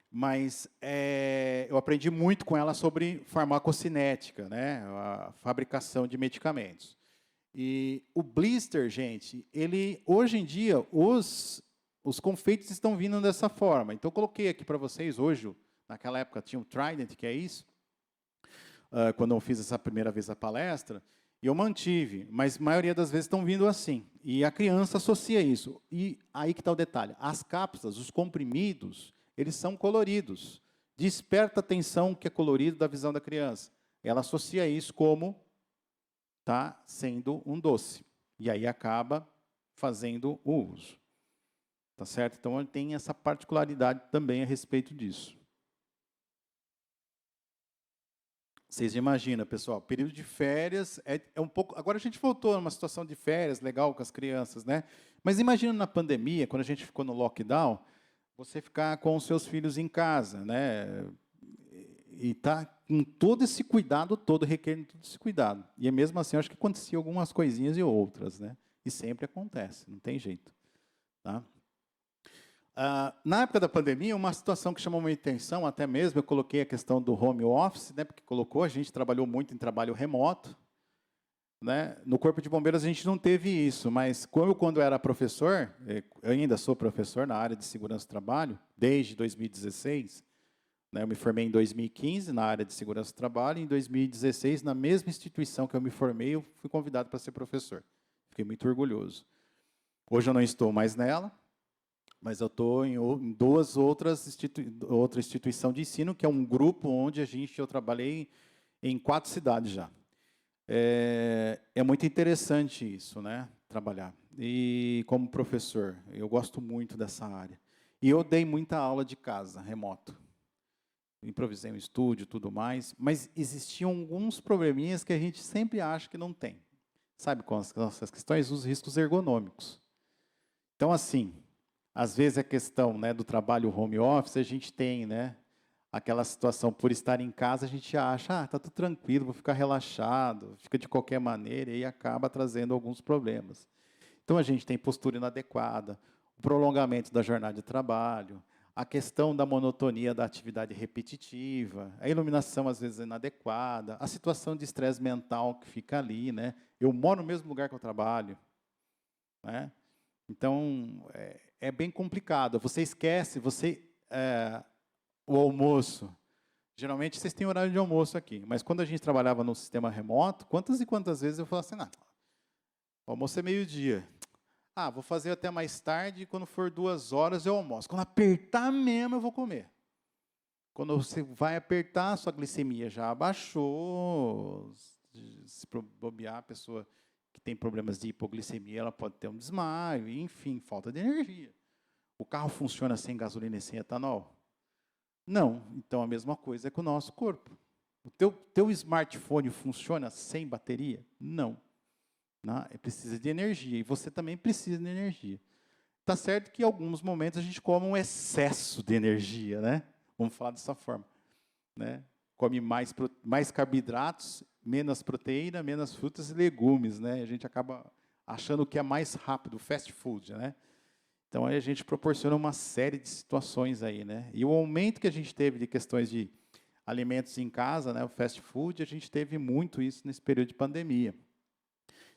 Mas eu aprendi muito com ela sobre farmacocinética, né? A fabricação de medicamentos. E o blister, gente, hoje em dia, os confeitos estão vindo dessa forma. Então, eu coloquei aqui para vocês, hoje, naquela época tinha o Trident, que é isso, quando eu fiz essa primeira vez a palestra, e eu mantive, mas a maioria das vezes estão vindo assim. E a criança associa isso. E aí que está o detalhe. As cápsulas, os comprimidos, eles são coloridos. Desperta a atenção que é colorido da visão da criança. Ela associa isso como tá sendo um doce. E aí acaba fazendo o uso. Tá certo? Então, tem essa particularidade também a respeito disso. Vocês imaginam, pessoal, período de férias é um pouco... Agora a gente voltou numa situação de férias legal com as crianças, né? Mas imagina na pandemia, quando a gente ficou no lockdown, você ficar com os seus filhos em casa, né? E tá com todo esse cuidado todo, requerendo todo esse cuidado. E mesmo assim, eu acho que acontecia algumas coisinhas e outras, né? E sempre acontece, não tem jeito. Tá? Na época da pandemia, uma situação que chamou minha atenção, até mesmo, eu coloquei a questão do home office, né, porque a gente trabalhou muito em trabalho remoto. Né? No Corpo de Bombeiros a gente não teve isso, mas quando eu era professor, eu ainda sou professor na área de segurança do trabalho, desde 2016, né, eu me formei em 2015 na área de segurança do trabalho, e em 2016, na mesma instituição que eu me formei, eu fui convidado para ser professor. Fiquei muito orgulhoso. Hoje eu não estou mais nela, mas eu estou em duas outra instituição de ensino, que é um grupo onde eu trabalhei em 4 cidades já. É muito interessante isso, né? Trabalhar. E como professor, eu gosto muito dessa área. E eu dei muita aula de casa, remoto. Improvisei um estúdio, tudo mais, mas existiam alguns probleminhas que a gente sempre acha que não tem. Sabe quais são essas questões? Os riscos ergonômicos. Então, assim, às vezes a questão, né, do trabalho home office, a gente tem, né, aquela situação, por estar em casa, a gente acha, está tudo tranquilo, vou ficar relaxado, fica de qualquer maneira, e aí acaba trazendo alguns problemas. Então, a gente tem postura inadequada, o prolongamento da jornada de trabalho, a questão da monotonia da atividade repetitiva, a iluminação, às vezes, inadequada, a situação de estresse mental que fica ali, né? Eu moro no mesmo lugar que eu trabalho, né? Então, é bem complicado. Você esquece, o almoço. Geralmente, vocês têm horário de almoço aqui, mas quando a gente trabalhava no sistema remoto, quantas e quantas vezes eu falava assim, o almoço é meio-dia. Vou fazer até mais tarde, quando for 2 horas eu almoço. Quando apertar mesmo, eu vou comer. Quando você vai apertar, sua glicemia já abaixou. Se bobear, a pessoa que tem problemas de hipoglicemia, ela pode ter um desmaio, enfim, falta de energia. O carro funciona sem gasolina e sem etanol? Não. Então, a mesma coisa é com o nosso corpo. O teu smartphone funciona sem bateria? Não. Precisa de energia, e você também precisa de energia. Está certo que em alguns momentos a gente come um excesso de energia, né? Vamos falar dessa forma. Né? Come mais carboidratos, menos proteína, menos frutas e legumes. Né? A gente acaba achando que é mais rápido, fast food. Né? Então, aí a gente proporciona uma série de situações aí. Né? E o aumento que a gente teve de questões de alimentos em casa, né, o fast food, a gente teve muito isso nesse período de pandemia.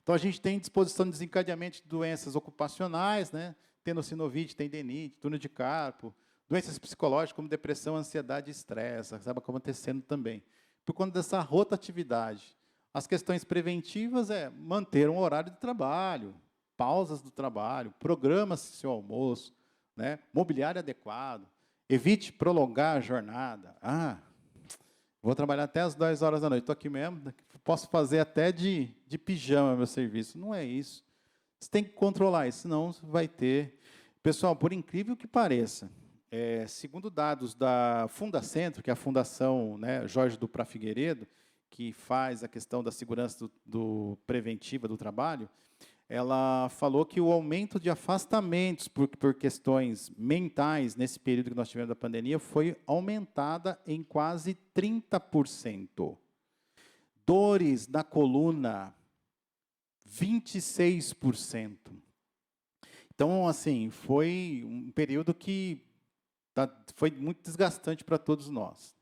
Então, a gente tem disposição de desencadeamento de doenças ocupacionais, né? Tenossinovite, tendinite, túnel de carpo, doenças psicológicas como depressão, ansiedade e estresse, acaba acontecendo também. Por conta dessa rotatividade. As questões preventivas é manter um horário de trabalho, pausas do trabalho, programa seu almoço, né? Mobiliário adequado, evite prolongar a jornada. Vou trabalhar até as 2 horas da noite, estou aqui mesmo, posso fazer até de pijama meu serviço. Não é isso. Você tem que controlar isso, senão você vai ter... Pessoal, por incrível que pareça, segundo dados da Fundacentro, que é a Fundação, né, Jorge Duprat Figueiredo, que faz a questão da segurança preventiva do trabalho, ela falou que o aumento de afastamentos por questões mentais nesse período que nós tivemos da pandemia foi aumentada em quase 30%. Dores na coluna, 26%. Então, assim, foi um período que foi muito desgastante para todos nós.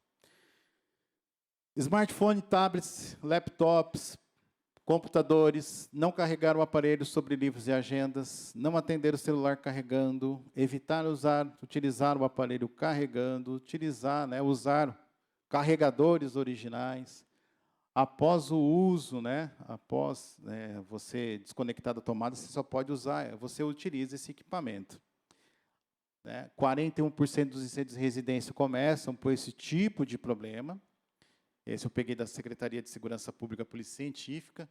Smartphone, tablets, laptops, computadores, não carregar o aparelho sobre livros e agendas, não atender o celular carregando, evitar utilizar o aparelho carregando, usar carregadores originais. Após o uso, após você desconectar da tomada, você só pode usar, você utiliza esse equipamento. 41% dos incêndios de residência começam por esse tipo de problema. Esse eu peguei da Secretaria de Segurança Pública, Polícia Científica.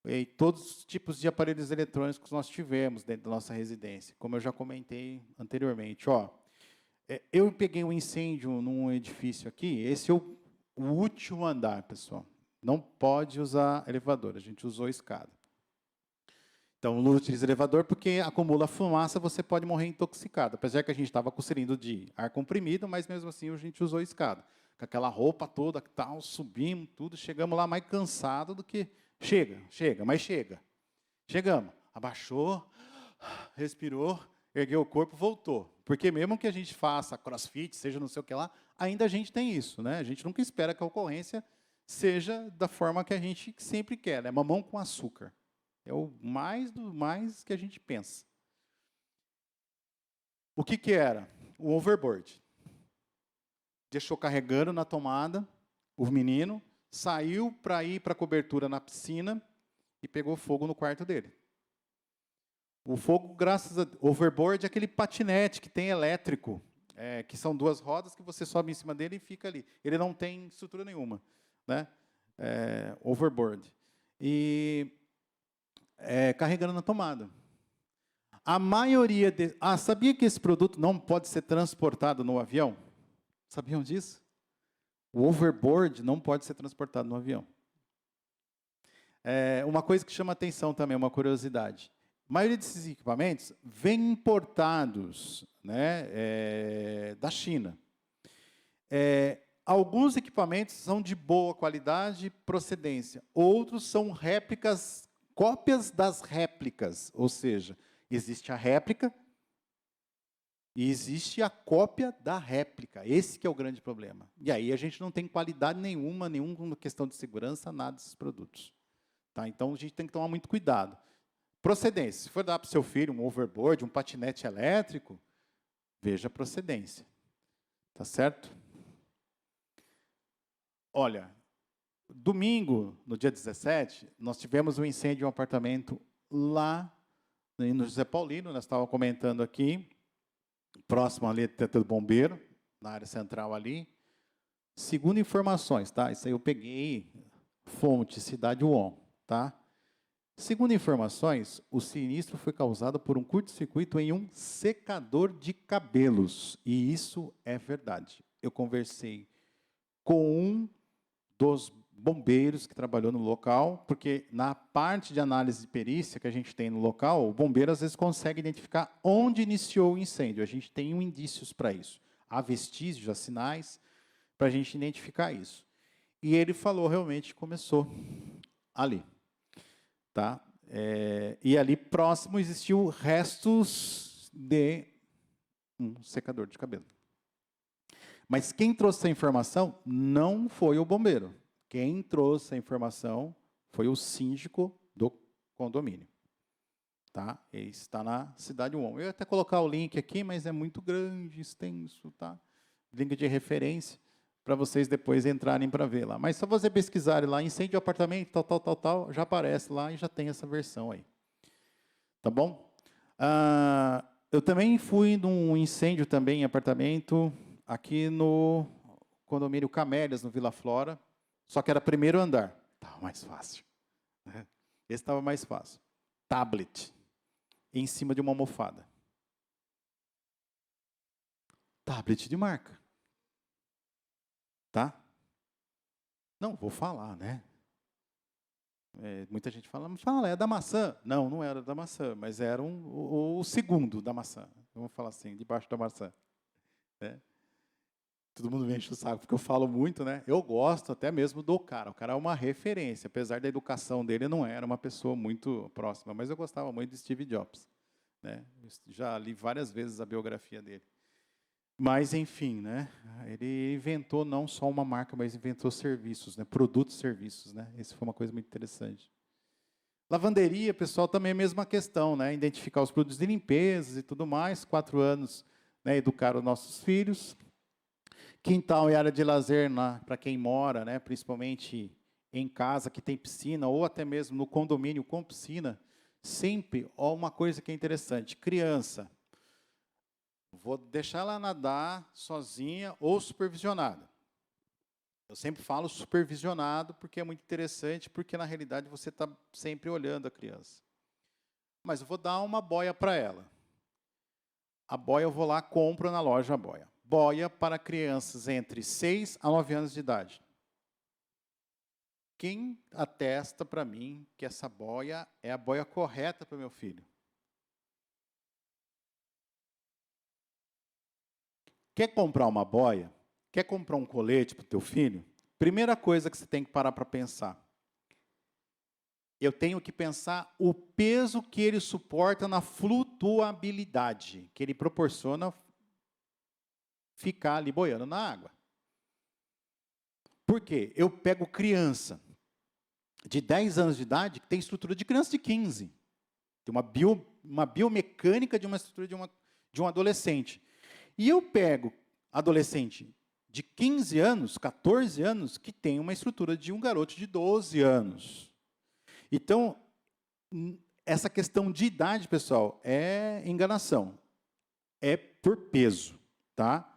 E todos os tipos de aparelhos eletrônicos nós tivemos dentro da nossa residência, como eu já comentei anteriormente. Eu peguei um incêndio num edifício aqui, esse é o último andar, pessoal. Não pode usar elevador, a gente usou escada. Então, não utiliza elevador porque acumula fumaça, você pode morrer intoxicado. Apesar que a gente estava com cilindro de ar comprimido, mas mesmo assim a gente usou escada. Com aquela roupa toda, tal, subimos, tudo, chegamos lá mais cansado do que... Chega, mas chega. Chegamos, abaixou, respirou, ergueu o corpo, voltou. Porque mesmo que a gente faça crossfit, seja não sei o que lá, ainda a gente tem isso, né? A gente nunca espera que a ocorrência seja da forma que a gente sempre quer, né? Mamão com açúcar. É o mais do mais que a gente pensa. O que era? O overboard. Deixou carregando na tomada, o menino saiu para ir para a cobertura na piscina e pegou fogo no quarto dele. O fogo, graças a overboard, é aquele patinete que tem elétrico, que são duas rodas que você sobe em cima dele e fica ali. Ele não tem estrutura nenhuma, né? Overboard. E carregando na tomada. A maioria... sabia que esse produto não pode ser transportado no avião? Sabiam disso? O overboard não pode ser transportado no avião. Uma coisa que chama atenção também, uma curiosidade. A maioria desses equipamentos vem importados, da China. Alguns equipamentos são de boa qualidade e procedência. Outros são réplicas, cópias das réplicas. Ou seja, existe a réplica e existe a cópia da réplica. Esse que é o grande problema. E aí a gente não tem qualidade nenhuma questão de segurança, nada desses produtos. Tá? Então a gente tem que tomar muito cuidado. Procedência. Se for dar para o seu filho um overboard, um patinete elétrico, veja a procedência. Tá certo? Olha, domingo, no dia 17, nós tivemos um incêndio em um apartamento lá no José Paulino, nós estávamos comentando aqui, próximo ali do bombeiro, na área central ali. Segundo informações, tá? Isso aí eu peguei, fonte, Cidade UON, tá? Segundo informações, o sinistro foi causado por um curto-circuito em um secador de cabelos. E isso é verdade. Eu conversei com um dos bombeiros que trabalhou no local, porque na parte de análise de perícia que a gente tem no local, o bombeiro às vezes consegue identificar onde iniciou o incêndio. A gente tem indícios para isso. Há vestígios, há sinais para a gente identificar isso. E ele falou realmente que começou ali. Tá? E ali próximo existiu restos de um secador de cabelo. Mas quem trouxe essa informação não foi o bombeiro. Quem trouxe a informação foi o síndico do condomínio. Tá? Ele está na Cidade UON. Eu ia até colocar o link aqui, mas é muito grande, extenso. Tá? Link de referência, para vocês depois entrarem para ver lá. Mas só você pesquisarem lá, incêndio de apartamento, tal, já aparece lá e já tem essa versão aí. Tá bom? Eu também fui num incêndio também em apartamento, aqui no condomínio Camélias, no Vila Flora, só que era primeiro andar. Estava mais fácil. Né? Esse estava mais fácil. Tablet, em cima de uma almofada. Tablet de marca. Tá? Não, vou falar, né? Muita gente fala, é da maçã. Não, não era da maçã, mas era o segundo da maçã. Vamos falar assim, debaixo da maçã. Né? Todo mundo me enche o saco, porque eu falo muito, né? Eu gosto até mesmo do cara. O cara é uma referência, apesar da educação dele, não era uma pessoa muito próxima, mas eu gostava muito de Steve Jobs. Né? Eu já li várias vezes a biografia dele. Mas, enfim, né? Ele inventou não só uma marca, mas inventou serviços, né? Produtos e serviços. Né? Isso foi uma coisa muito interessante. Lavanderia, pessoal, também é a mesma questão, né? Identificar os produtos de limpeza e tudo mais. 4 anos, né? Educar os nossos filhos. Quintal e área de lazer para quem mora, né? Principalmente em casa que tem piscina, ou até mesmo no condomínio com piscina. Sempre, ó, uma coisa que é interessante, criança. Vou deixar ela nadar sozinha ou supervisionada. Eu sempre falo supervisionado porque é muito interessante, porque na realidade você está sempre olhando a criança. Mas eu vou dar uma boia para ela. A boia eu vou lá, compro na loja a boia. Boia para crianças entre 6 a 9 anos de idade. Quem atesta para mim que essa boia é a boia correta para o meu filho? Quer comprar uma boia? Quer comprar um colete para o teu filho? Primeira coisa que você tem que parar para pensar. Eu tenho que pensar o peso que ele suporta na flutuabilidade, que ele proporciona ficar ali boiando na água. Por quê? Eu pego criança de 10 anos de idade que tem estrutura de criança de 15. Tem uma biomecânica de uma estrutura de um adolescente. E eu pego adolescente de 15 anos, 14 anos, que tem uma estrutura de um garoto de 12 anos. Então, essa questão de idade, pessoal, é enganação. É por peso, tá?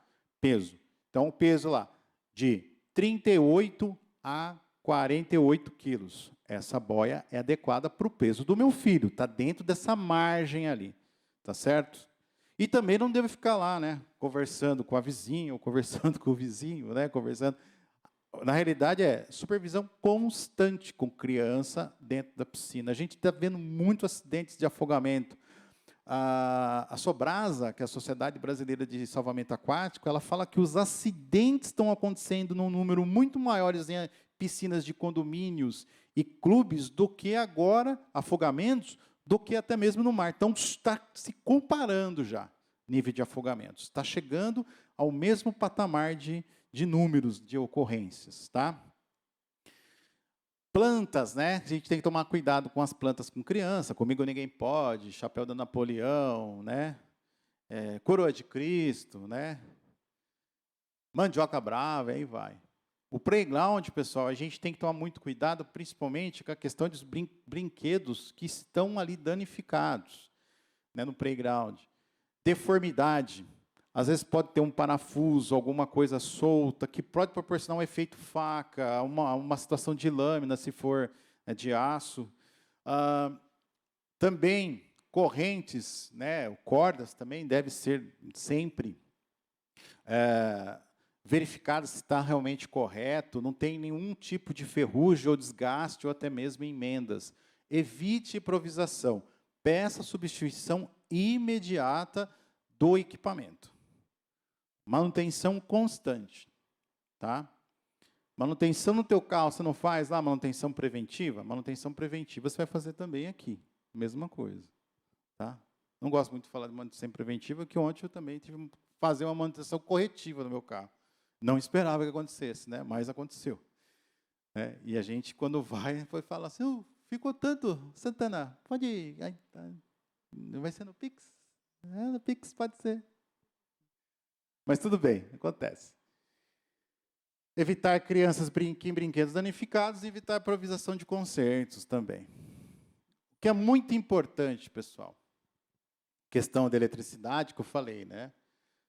Peso. Então, o peso lá, de 38 a 48 quilos. Essa boia é adequada para o peso do meu filho. Está dentro dessa margem ali. Tá certo? E também não devo ficar lá, né? Conversando com a vizinha, ou conversando com o vizinho, né? Conversando. Na realidade, é supervisão constante com criança dentro da piscina. A gente está vendo muitos acidentes de afogamento. A Sobrasa, que é a Sociedade Brasileira de Salvamento Aquático, ela fala que os acidentes estão acontecendo num número muito maiores em piscinas de condomínios e clubes do que agora, afogamentos, do que até mesmo no mar. Então, está se comparando já nível de afogamentos. Está chegando ao mesmo patamar de números de ocorrências, tá? Plantas, né? A gente tem que tomar cuidado com as plantas com criança. Comigo ninguém pode, chapéu da Napoleão, né? Coroa de Cristo, né? Mandioca brava, aí vai. O playground, pessoal, a gente tem que tomar muito cuidado, principalmente com a questão dos brinquedos que estão ali danificados, né, no playground. Deformidade. Às vezes pode ter um parafuso, alguma coisa solta, que pode proporcionar um efeito faca, uma situação de lâmina, se for de aço. Também correntes, né, cordas também deve ser sempre verificadas se está realmente correto, não tem nenhum tipo de ferrugem ou desgaste, ou até mesmo emendas. Evite improvisação. Peça substituição imediata do equipamento. Manutenção constante, tá? Manutenção no teu carro, você não faz lá manutenção preventiva? Manutenção preventiva você vai fazer também aqui, mesma coisa, tá? Não gosto muito de falar de manutenção preventiva, que ontem eu também tive que fazer uma manutenção corretiva no meu carro. Não esperava que acontecesse, né? Mas aconteceu. E a gente, quando vai falar assim, ficou tanto, Santana, pode ir, vai ser no Pix? No Pix pode ser. Mas tudo bem, acontece. Evitar crianças em brinquedos danificados e evitar a improvisação de concertos também. O que é muito importante, pessoal, questão da eletricidade que eu falei, né?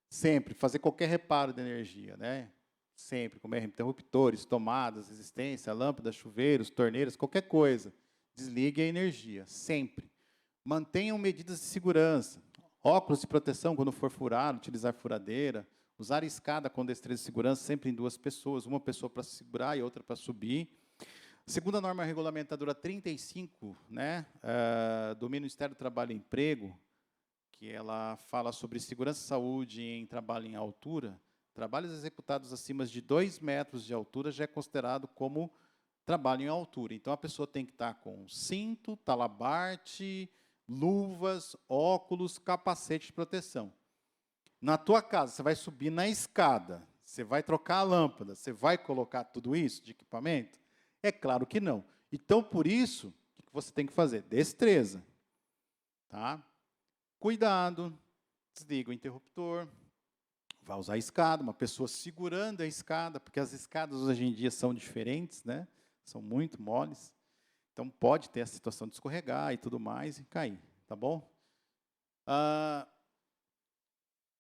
Sempre fazer qualquer reparo de energia, né? Sempre, como interruptores, tomadas, resistência, lâmpadas, chuveiros, torneiras, qualquer coisa. Desligue a energia, sempre. Mantenham medidas de segurança. Óculos de proteção quando for furado, utilizar furadeira. Usar escada com destreza e segurança, sempre em 2 pessoas. Uma pessoa para segurar e outra para subir. Segundo a norma regulamentadora 35, né, do Ministério do Trabalho e Emprego, que ela fala sobre segurança e saúde em trabalho em altura, trabalhos executados acima de 2 metros de altura já é considerado como trabalho em altura. Então, a pessoa tem que estar com cinto, talabarte, luvas, óculos, capacete de proteção. Na tua casa, você vai subir na escada, você vai trocar a lâmpada, você vai colocar tudo isso de equipamento? É claro que não. Então, por isso, o que você tem que fazer? Destreza. Tá? Cuidado, desliga o interruptor, vai usar a escada, uma pessoa segurando a escada, porque as escadas hoje em dia são diferentes, né? São muito moles. Então, pode ter a situação de escorregar e tudo mais e cair, tá bom?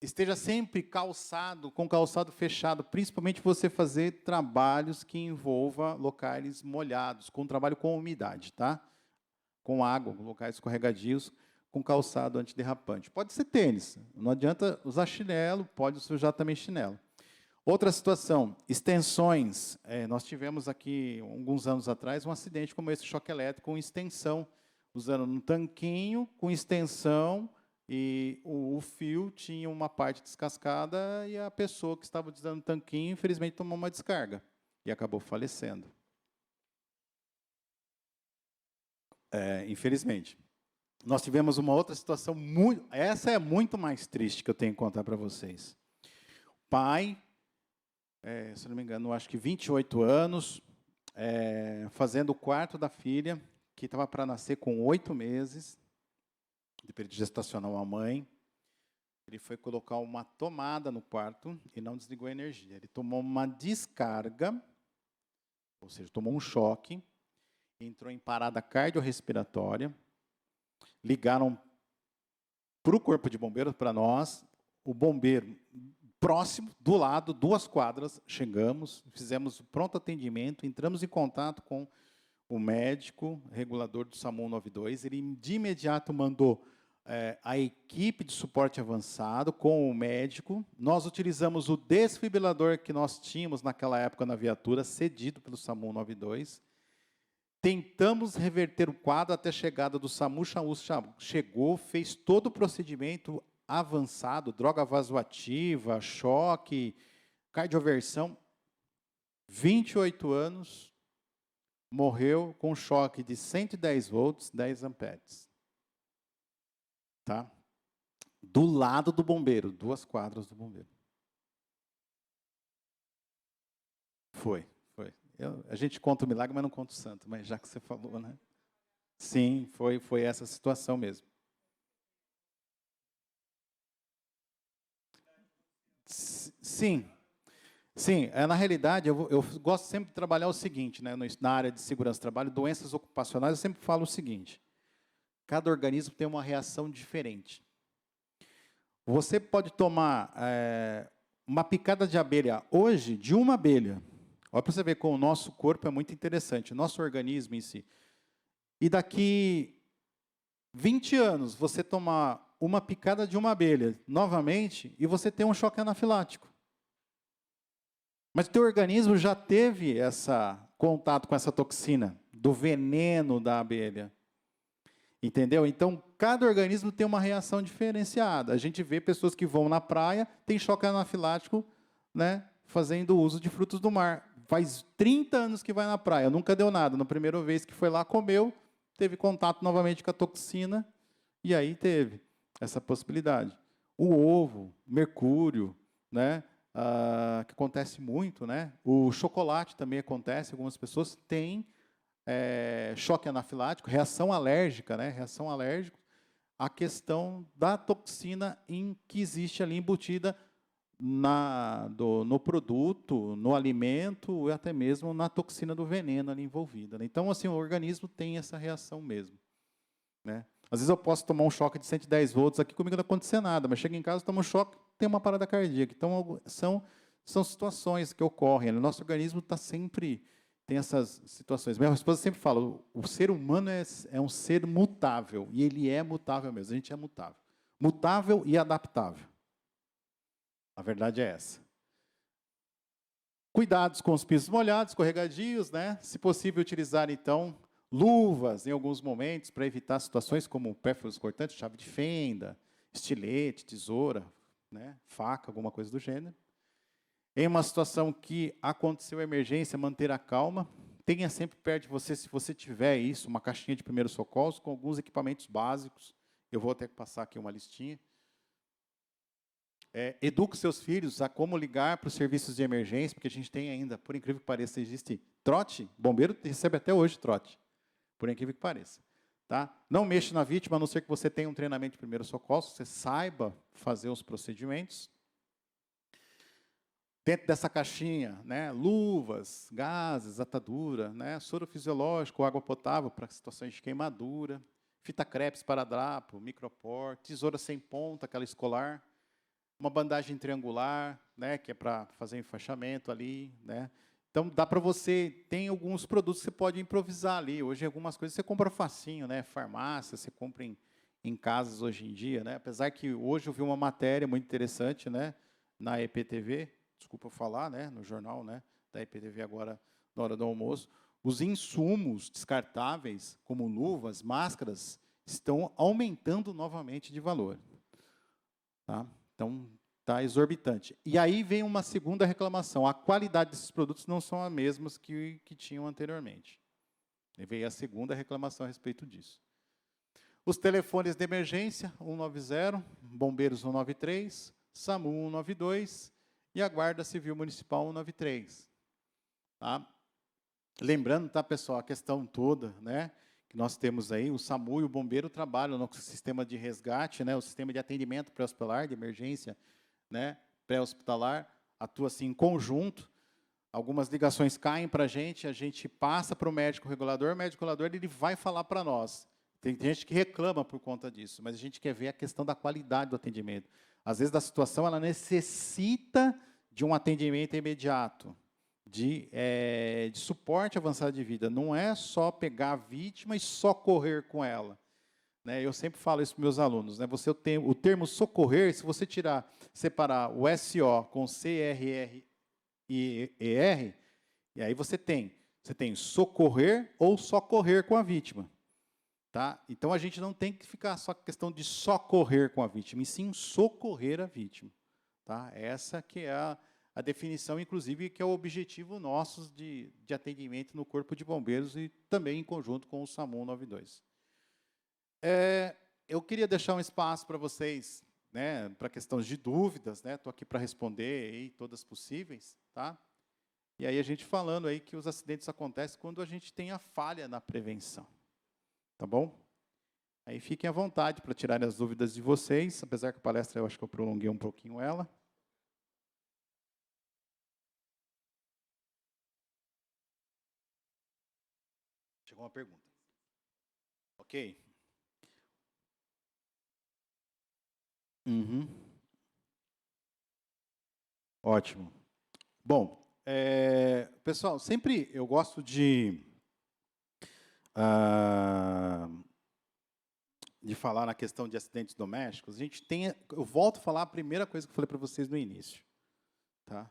Esteja sempre calçado, com calçado fechado, principalmente você fazer trabalhos que envolvam locais molhados, com trabalho com umidade, tá? Com água, locais escorregadios, com calçado antiderrapante. Pode ser tênis, não adianta usar chinelo, pode sujar também chinelo. Outra situação, extensões. Nós tivemos aqui, alguns anos atrás, um acidente como esse, choque elétrico com extensão, usando um tanquinho com extensão, e o fio tinha uma parte descascada, e a pessoa que estava usando o tanquinho, infelizmente, tomou uma descarga, e acabou falecendo. Infelizmente. Nós tivemos uma outra situação, essa é muito mais triste que eu tenho que contar para vocês. Pai, se não me engano, acho que 28 anos, fazendo o quarto da filha, que estava para nascer com 8 meses, de período gestacional à mãe. Ele foi colocar uma tomada no quarto e não desligou a energia. Ele tomou uma descarga, ou seja, tomou um choque, entrou em parada cardiorrespiratória, ligaram para o corpo de bombeiros, para nós, o bombeiro próximo, do lado, 2 quadras, chegamos, fizemos pronto atendimento, entramos em contato com o médico, regulador do SAMU 92, ele de imediato mandou a equipe de suporte avançado com o médico. Nós utilizamos o desfibrilador que nós tínhamos naquela época na viatura, cedido pelo SAMU 92. Tentamos reverter o quadro até a chegada do SAMU. O SAMU chegou, fez todo o procedimento avançado, droga vasoativa, choque, cardioversão. 28 anos, morreu com choque de 110 volts, 10 amperes. Tá? Do lado do bombeiro, 2 quadras do bombeiro. Foi. A gente conta o milagre, mas não conta o santo, mas já que você falou, né? Sim, foi essa situação mesmo. Sim. Na realidade, eu gosto sempre de trabalhar o seguinte, né, na área de segurança do trabalho, doenças ocupacionais, eu sempre falo o seguinte: cada organismo tem uma reação diferente. Você pode tomar uma picada de abelha hoje, de uma abelha. Olha para você ver como o nosso corpo é muito interessante, o nosso organismo em si. E daqui 20 anos, você tomar uma picada de uma abelha novamente, e você tem um choque anafilático. Mas o teu organismo já teve esse contato com essa toxina, do veneno da abelha. Entendeu? Então, cada organismo tem uma reação diferenciada. A gente vê pessoas que vão na praia, tem choque anafilático, né, fazendo uso de frutos do mar. Faz 30 anos que vai na praia, nunca deu nada. Na primeira vez que foi lá, comeu, teve contato novamente com a toxina, e aí teve essa possibilidade. O ovo, mercúrio, né, que acontece muito, né? O chocolate também acontece, algumas pessoas têm choque anafilático, reação alérgica, né? Reação alérgica, a questão da toxina que existe ali embutida no produto, no alimento, e até mesmo na toxina do veneno ali envolvida, né? Então, assim, o organismo tem essa reação mesmo, né? Às vezes eu posso tomar um choque de 110 volts aqui, comigo não acontecer nada, mas chego em casa, tomo um choque, tem uma parada cardíaca. Então, são situações que ocorrem. O nosso organismo está sempre... tem essas situações. Minha esposa sempre fala, o ser humano é um ser mutável, e ele é mutável mesmo, a gente é mutável. Mutável e adaptável. A verdade é essa. Cuidados com os pisos molhados, escorregadios, né? Se possível, utilizar, então, luvas em alguns momentos para evitar situações como pérfuros cortantes, chave de fenda, estilete, tesoura, né? Faca, alguma coisa do gênero. Em uma situação que aconteceu emergência, manter a calma. Tenha sempre perto de você, se você tiver isso, uma caixinha de primeiros socorros com alguns equipamentos básicos. Eu vou até passar aqui uma listinha. Eduque seus filhos a como ligar para os serviços de emergência, porque a gente tem ainda, por incrível que pareça, existe trote. Bombeiro recebe até hoje trote, por incrível que pareça. Tá? Não mexa na vítima, a não ser que você tenha um treinamento de primeiros socorros, você saiba fazer os procedimentos. Dentro dessa caixinha, né, luvas, gases, atadura, né, soro fisiológico, água potável para situações de queimadura, fita crepe, esparadrapo, micropor, tesoura sem ponta, aquela escolar, uma bandagem triangular, né, que é para fazer enfaixamento ali, né. Então dá para você, tem alguns produtos que você pode improvisar ali. Hoje algumas coisas você compra facinho, né, farmácia, você compra em casas hoje em dia, né. Apesar que hoje eu vi uma matéria muito interessante, né, na EPTV, desculpa falar, né, no jornal, né, da EPTV agora na hora do almoço, os insumos descartáveis, como luvas, máscaras, estão aumentando novamente de valor. Tá? Então, está exorbitante. E aí vem uma segunda reclamação. A qualidade desses produtos não são as mesmas que tinham anteriormente. E veio a segunda reclamação a respeito disso. Os telefones de emergência, 190, Bombeiros 193, SAMU 192 e a Guarda Civil Municipal 193. Tá? Lembrando, tá, pessoal, a questão toda, né, que nós temos aí, o SAMU e o Bombeiro trabalham no sistema de resgate, né, o sistema de atendimento pré-hospitalar, de emergência, né, pré-hospitalar, atua assim em conjunto. Algumas ligações caem para a gente passa para o médico regulador ele vai falar para nós. Tem gente que reclama por conta disso, mas a gente quer ver a questão da qualidade do atendimento. Às vezes, a situação ela necessita de um atendimento imediato, de suporte avançado de vida. Não é só pegar a vítima e socorrer com ela. Né? Eu sempre falo isso para meus alunos. Né? Você tem o termo socorrer, se você separar o SO com CRR e ER, e aí você tem socorrer ou socorrer com a vítima. Tá? Então, a gente não tem que ficar só com a questão de socorrer com a vítima, e sim socorrer a vítima. Tá? Essa que é a definição, inclusive, que é o objetivo nosso de atendimento no Corpo de Bombeiros e também em conjunto com o SAMU 92. Eu queria deixar um espaço para vocês, né, para questões de dúvidas, né? Estou aqui para responder aí todas possíveis, tá? E aí a gente falando aí que os acidentes acontecem quando a gente tem a falha na prevenção. Tá bom? Aí fiquem à vontade para tirarem as dúvidas de vocês, apesar que a palestra eu acho que eu prolonguei um pouquinho ela. Chegou uma pergunta. Ok? Uhum. Ótimo. Bom, pessoal, sempre eu gosto de falar na questão de acidentes domésticos. Eu volto a falar a primeira coisa que eu falei para vocês no início. Tá?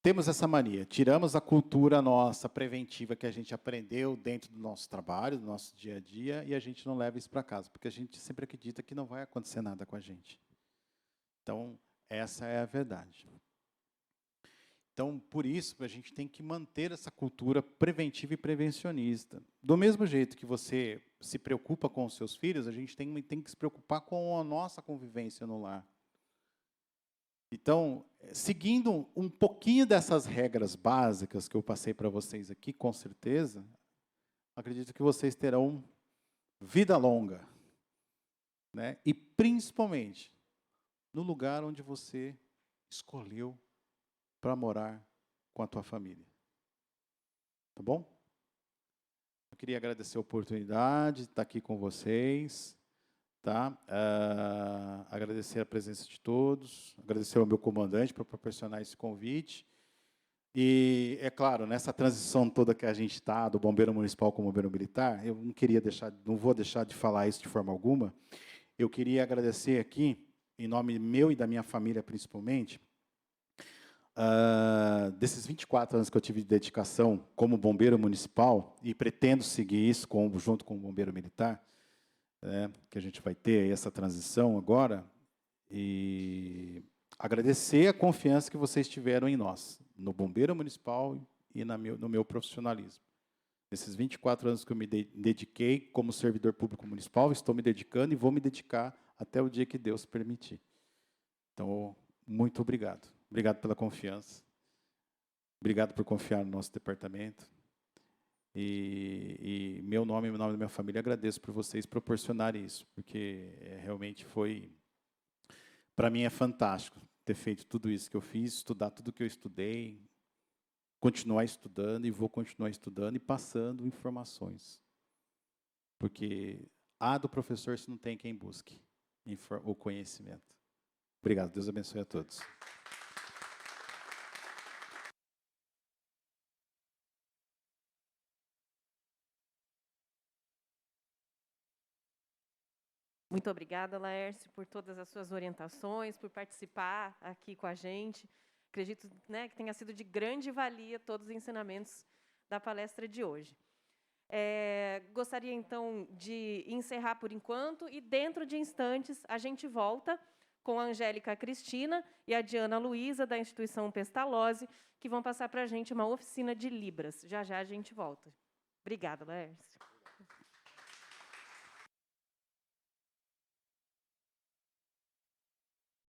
Temos essa mania, tiramos a cultura nossa preventiva que a gente aprendeu dentro do nosso trabalho, do nosso dia a dia, e a gente não leva isso para casa, porque a gente sempre acredita que não vai acontecer nada com a gente. Então, essa é a verdade. Então, por isso, a gente tem que manter essa cultura preventiva e prevencionista. Do mesmo jeito que você se preocupa com os seus filhos, a gente tem que se preocupar com a nossa convivência no lar. Então, seguindo um pouquinho dessas regras básicas que eu passei para vocês aqui, com certeza, acredito que vocês terão vida longa. Né? E, principalmente, no lugar onde você escolheu para morar com a tua família. Tá bom? Eu queria agradecer a oportunidade de estar aqui com vocês. Tá? Agradecer a presença de todos, agradecer ao meu comandante por proporcionar esse convite. E, é claro, nessa transição toda que a gente está, do bombeiro municipal com o bombeiro militar, eu não vou deixar de falar isso de forma alguma. Eu queria agradecer aqui, em nome meu e da minha família principalmente, desses 24 anos que eu tive de dedicação como bombeiro municipal, e pretendo seguir isso junto com o bombeiro militar, que a gente vai ter aí essa transição agora, e agradecer a confiança que vocês tiveram em nós, no bombeiro municipal e no meu profissionalismo. Nesses 24 anos que eu me dediquei como servidor público municipal, estou me dedicando e vou me dedicar até o dia que Deus permitir. Então, muito obrigado. Obrigado pela confiança. Obrigado por confiar no nosso departamento. E meu nome e o nome da minha família, agradeço por vocês proporcionarem isso, porque realmente para mim é fantástico ter feito tudo isso que eu fiz, estudar tudo que eu estudei, continuar estudando e vou continuar estudando e passando informações. Porque do professor se não tem quem busque o conhecimento. Obrigado, Deus abençoe a todos. Muito obrigada, Laércio, por todas as suas orientações, por participar aqui com a gente. Acredito, que tenha sido de grande valia todos os ensinamentos da palestra de hoje. Gostaria, então, de encerrar por enquanto, e dentro de instantes a gente volta com a Angélica Cristina e a Diana Luísa, da instituição Pestalozzi, que vão passar para a gente uma oficina de Libras. Já já a gente volta. Obrigada, Laércio.